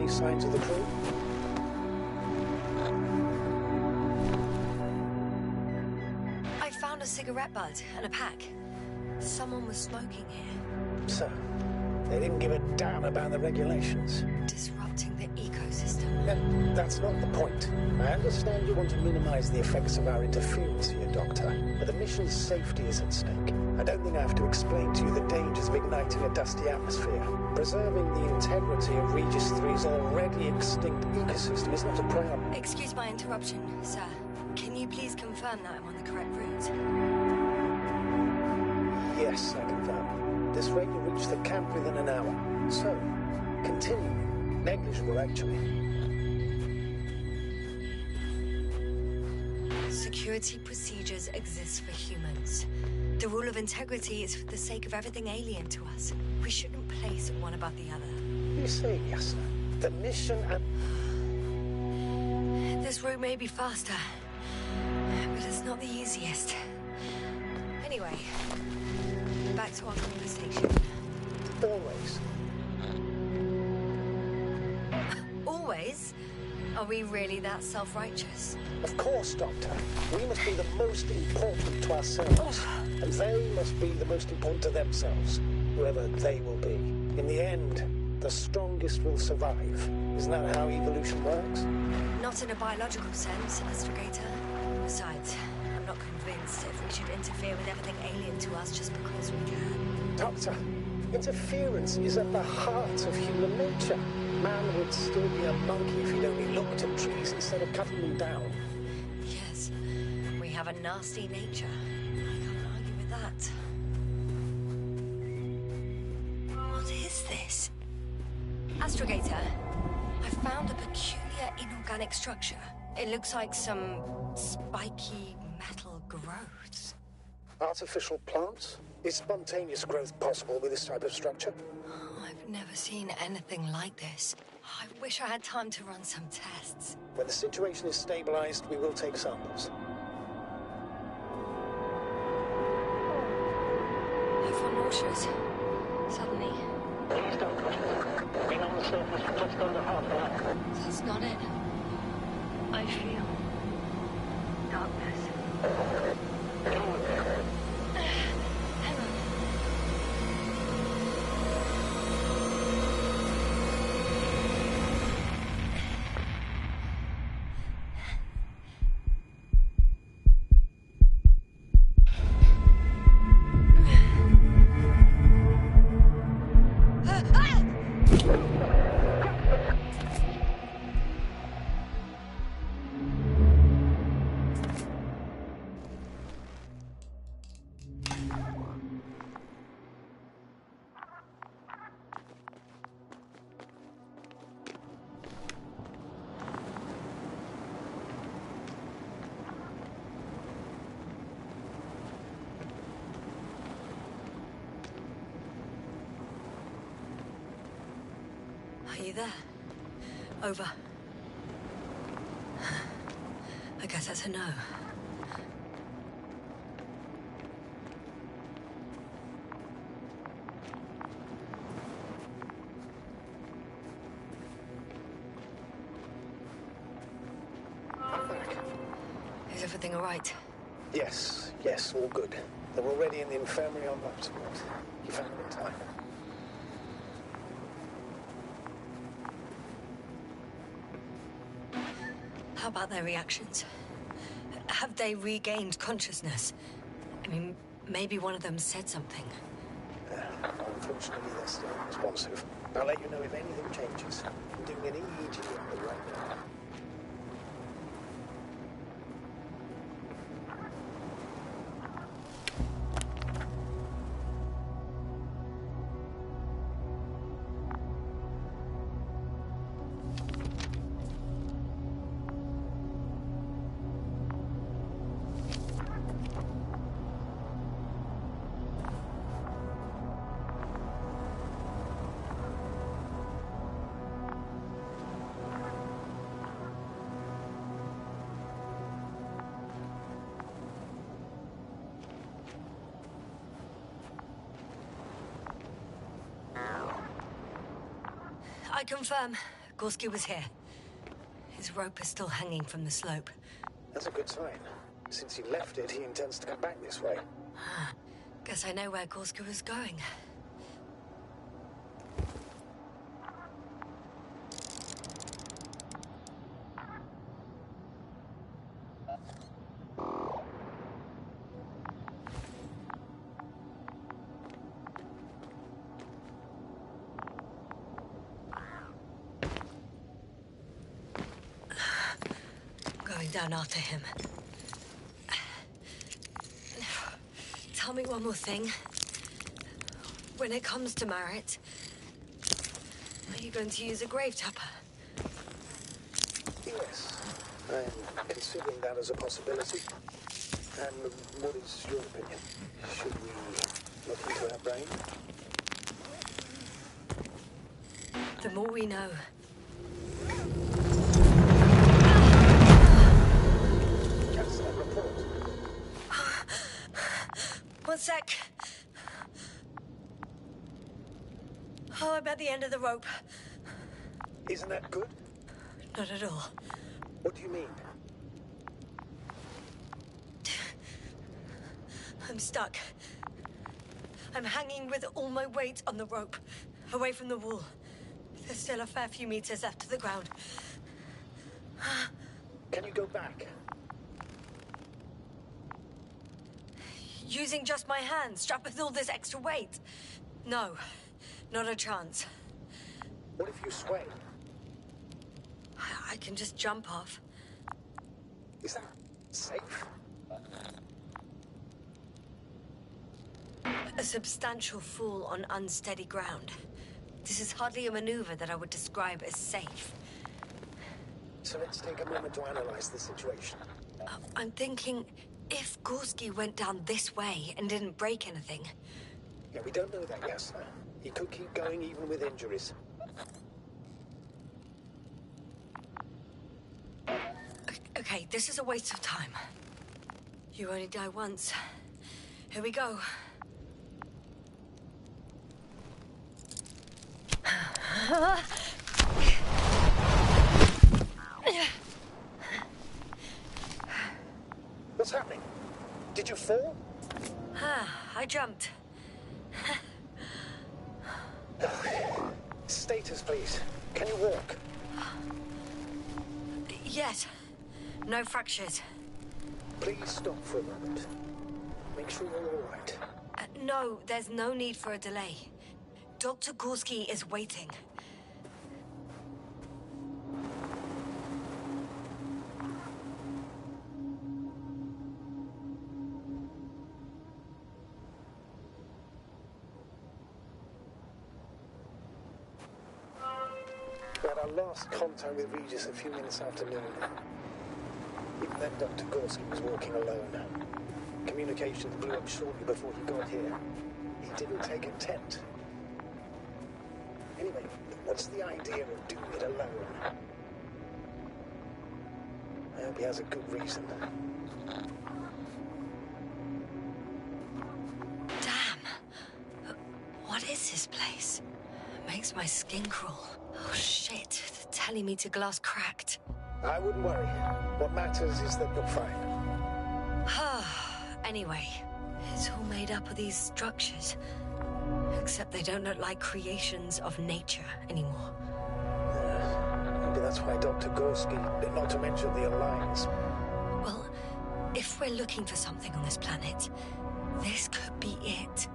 Signs of the crew? I found a cigarette butt and a pack. Someone was smoking here. So, they didn't give a damn about the regulations. Disrupting the ecosystem. That's not the point. I understand you want to minimize the effects of our interference here, Doctor, but the mission's safety is at stake. I don't think I have to explain to you the dangers of igniting a dusty atmosphere. Preserving the integrity of Regis 3's already extinct ecosystem is not a priority. Excuse my interruption, sir. Can you please confirm that I'm on the correct route? Yes, I confirm. This rate you'll reach the camp within an hour. So, continue. Negligible, actually. Security procedures exist for humans. The rule of integrity is for the sake of everything alien to us. We shouldn't place one above the other. You say, Yasna? The mission and... This route may be faster, but it's not the easiest. Anyway, back to our conversation. Always. Always? Are we really that self-righteous? Of course, Doctor. We must be the most important to ourselves. And they must be the most important to themselves, whoever they will be. In the end, the strongest will survive. Isn't that how evolution works? Not in a biological sense, Astrogator. Besides, I'm not convinced if we should interfere with everything alien to us just because we can. Doctor, interference is at the heart of human nature. Man would still be a monkey if he'd only looked at trees instead of cutting them down. Yes, we have a nasty nature. I can't argue with that. What is this? Astrogator, I found a peculiar inorganic structure. It looks like some spiky metal growths. Artificial plants? Is spontaneous growth possible with this type of structure? I've never seen anything like this. I wish I had time to run some tests. When the situation is stabilized, we will take samples. I feel nauseous. Suddenly. Please don't push me. Been on the surface for just under half an hour. That's not it. I feel darkness. Hang on. Are you there? Over. I guess that's a no. I'm back. Is everything all right? Yes, all good. They're already in the infirmary on life support. You found them in time. How about their reactions? Have they regained consciousness? I mean, maybe one of them said something. Unfortunately, they're still unresponsive. I'll let you know if anything changes. I'm doing an EEG on them right now. I confirm, Gorski was here. His rope is still hanging from the slope. That's a good sign. Since he left it, he intends to come back this way. Guess I know where Gorski was going. Going down after him. Tell me one more thing. When it comes to Marit, are you going to use a grave tapper? Yes, I'm considering that as a possibility. And what is your opinion? Should we look into her brain? The more we know, I'm at the end of the rope. Isn't that good? Not at all. What do you mean? I'm stuck. I'm hanging with all my weight on the rope, away from the wall. There's still a fair few meters left to the ground. Can you go back? Using just my hands, strapped with all this extra weight? No, not a chance. What if you sway? I can just jump off. Is that safe? A substantial fall on unsteady ground. This is hardly a maneuver that I would describe as safe. So let's take a moment to analyze the situation. I'm thinking, if Gorski went down this way and didn't break anything... Yeah, we don't know that yet, sir. He could keep going even with injuries. Okay, this is a waste of time. You only die once. Here we go. What's happening? Did you fall? I jumped. Status, please. Can you walk? Yes. No fractures. Please stop for a moment. Make sure you're all right. No, there's no need for a delay. Dr. Gorski is waiting. We had our last contact with Regis a few minutes after noon. Even then, Dr. Gorski was walking alone. Communications blew up shortly before he got here. He didn't take a tent. Anyway, what's the idea of doing it alone? I hope he has a good reason. Damn. What is this place? Makes my skin crawl. Oh shit, they're telling me to glass cracked. I wouldn't worry. What matters is that you're fine. Anyway, it's all made up of these structures. Except they don't look like creations of nature anymore. Maybe that's why Dr. Gorski, not to mention the Alliance. Well, if we're looking for something on this planet, this could be it.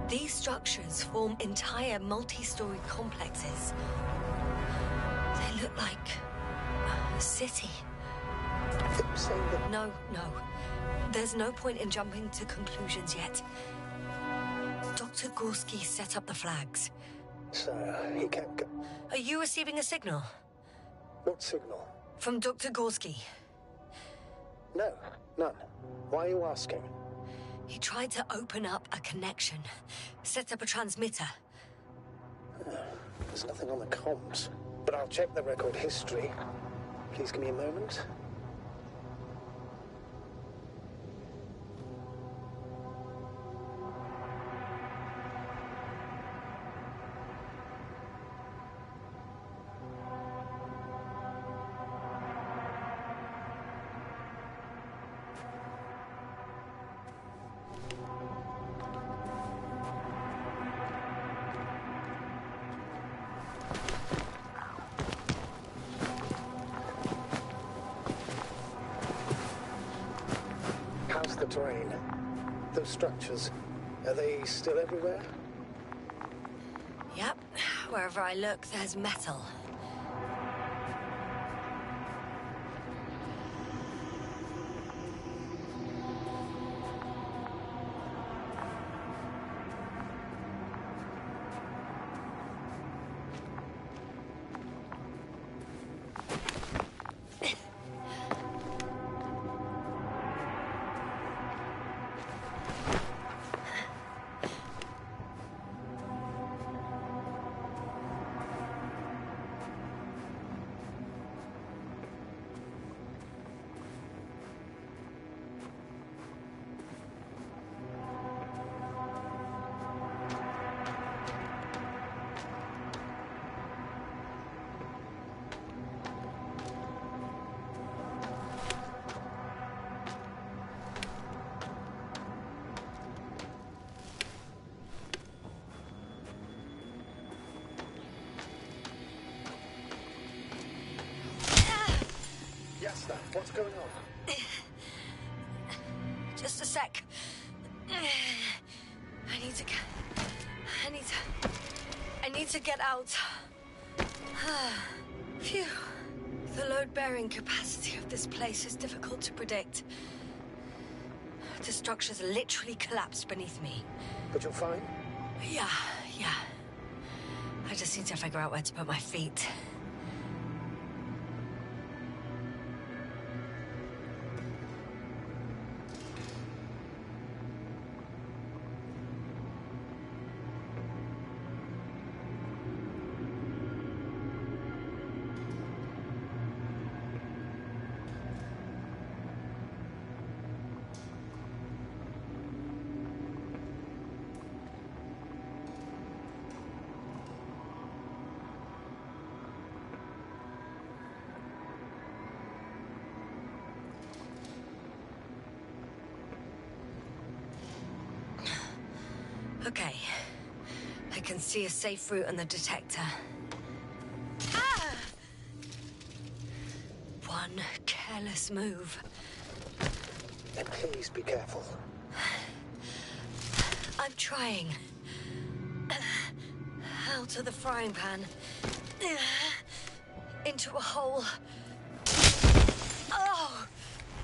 These structures form entire multi-story complexes. They look like a city. I'm saying that... No. There's no point in jumping to conclusions yet. Dr. Gorski set up the flags. So, he can't go... Are you receiving a signal? What signal? From Dr. Gorski. No, none. Why are you asking? He tried to open up a connection, set up a transmitter. There's nothing on the comms, but I'll check the record history. Please give me a moment. How's the terrain? Those structures, are they still everywhere? Yep. Wherever I look, there's metal. What's going on? Just a sec. I need to get out. Phew. The load-bearing capacity of this place is difficult to predict. The structure's literally collapsed beneath me. But you're fine? Yeah. I just need to figure out where to put my feet. Okay. I can see a safe route on the detector. Ah! One careless move. Then please be careful. I'm trying. Out of the frying pan. Into a hole. Oh!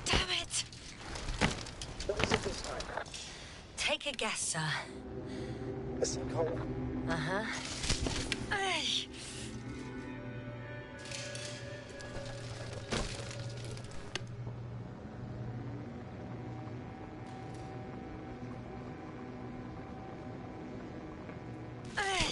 Damn it! What is it this time? Take a guess, sir. A sinkhole? Uh-huh. Ay. Ay.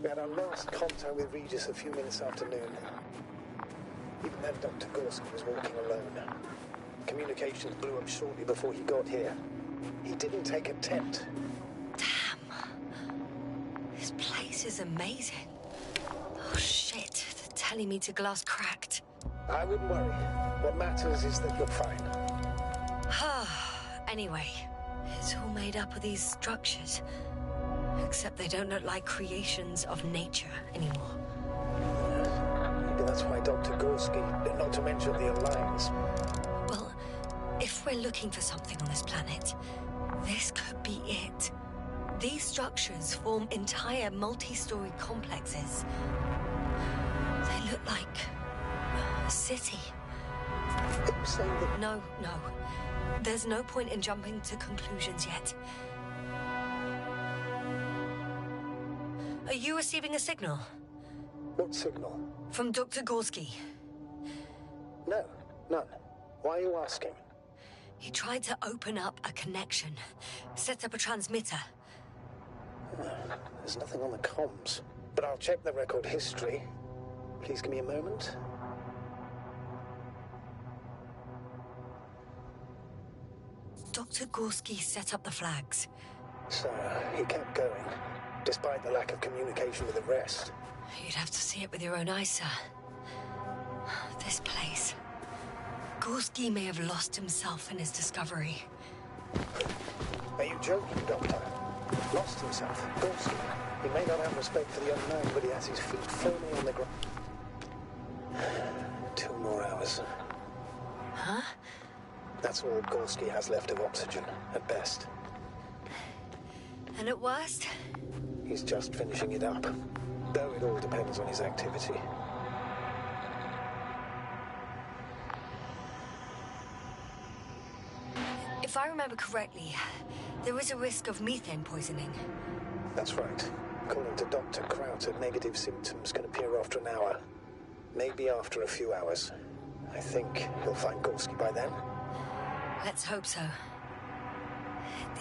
We had our last contact with Regis a few minutes after noon. Even then, Dr. Gorski was walking alone. Communications blew up shortly before he got here. He didn't take a tent. Damn. This place is amazing. Oh, shit. The telemeter glass cracked. I wouldn't worry. What matters is that you're fine. Anyway, it's all made up of these structures. Except they don't look like creations of nature anymore. Maybe that's why Dr. Gorski, not to mention the Alliance. Well, if we're looking for something on this planet, this could be it. These structures form entire multi-story complexes. They look like a city. Are you saying that... No. There's no point in jumping to conclusions yet. Are you receiving a signal? What signal? From Dr. Gorski. No, none. Why are you asking? He tried to open up a connection, set up a transmitter. There's nothing on the comms, but I'll check the record history. Please give me a moment. Dr. Gorski set up the flags. So, he kept going, despite the lack of communication with the rest. You'd have to see it with your own eyes, sir. This place. Gorski may have lost himself in his discovery. Are you joking, Doctor? Lost himself? Gorski? He may not have respect for the unknown, but he has his feet firmly on the ground. 2 more hours. Huh? That's all Gorski has left of oxygen, at best. And at worst? He's just finishing it up, though it all depends on his activity. If I remember correctly, there is a risk of methane poisoning. That's right. According to Dr. Krauter, negative symptoms can appear after an hour. Maybe after a few hours. I think he'll find Gorski by then. Let's hope so.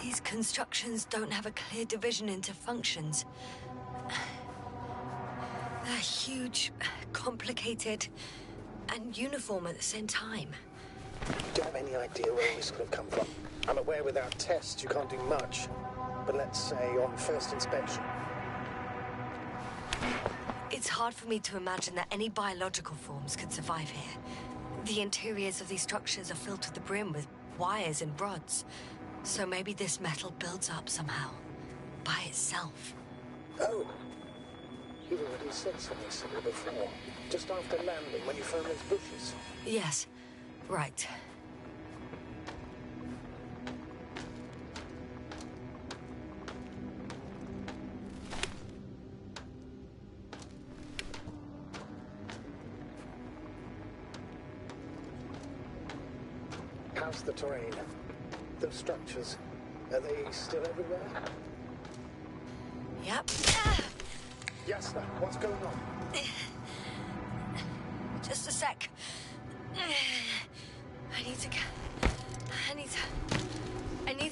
These constructions don't have a clear division into functions. They're huge, complicated, and uniform at the same time. Do you have any idea where this could have come from? I'm aware without tests you can't do much. But let's say on first inspection. It's hard for me to imagine that any biological forms could survive here. The interiors of these structures are filled to the brim with wires and rods. So maybe this metal builds up somehow, by itself. Oh! You already said something similar before. Just after landing, when you found those bushes. Yes, right. How's the terrain? Those structures, are they still everywhere? Yep. Yasna, what's going on? Just a sec. I need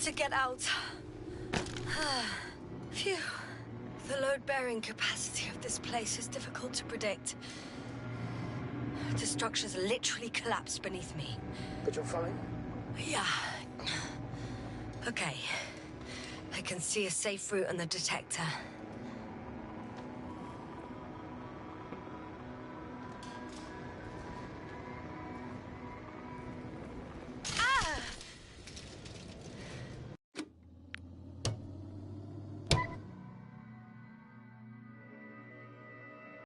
to get out. Phew. The load-bearing capacity of this place is difficult to predict. The structures literally collapsed beneath me. But you're fine? Yeah. Okay. I can see a safe route on the detector.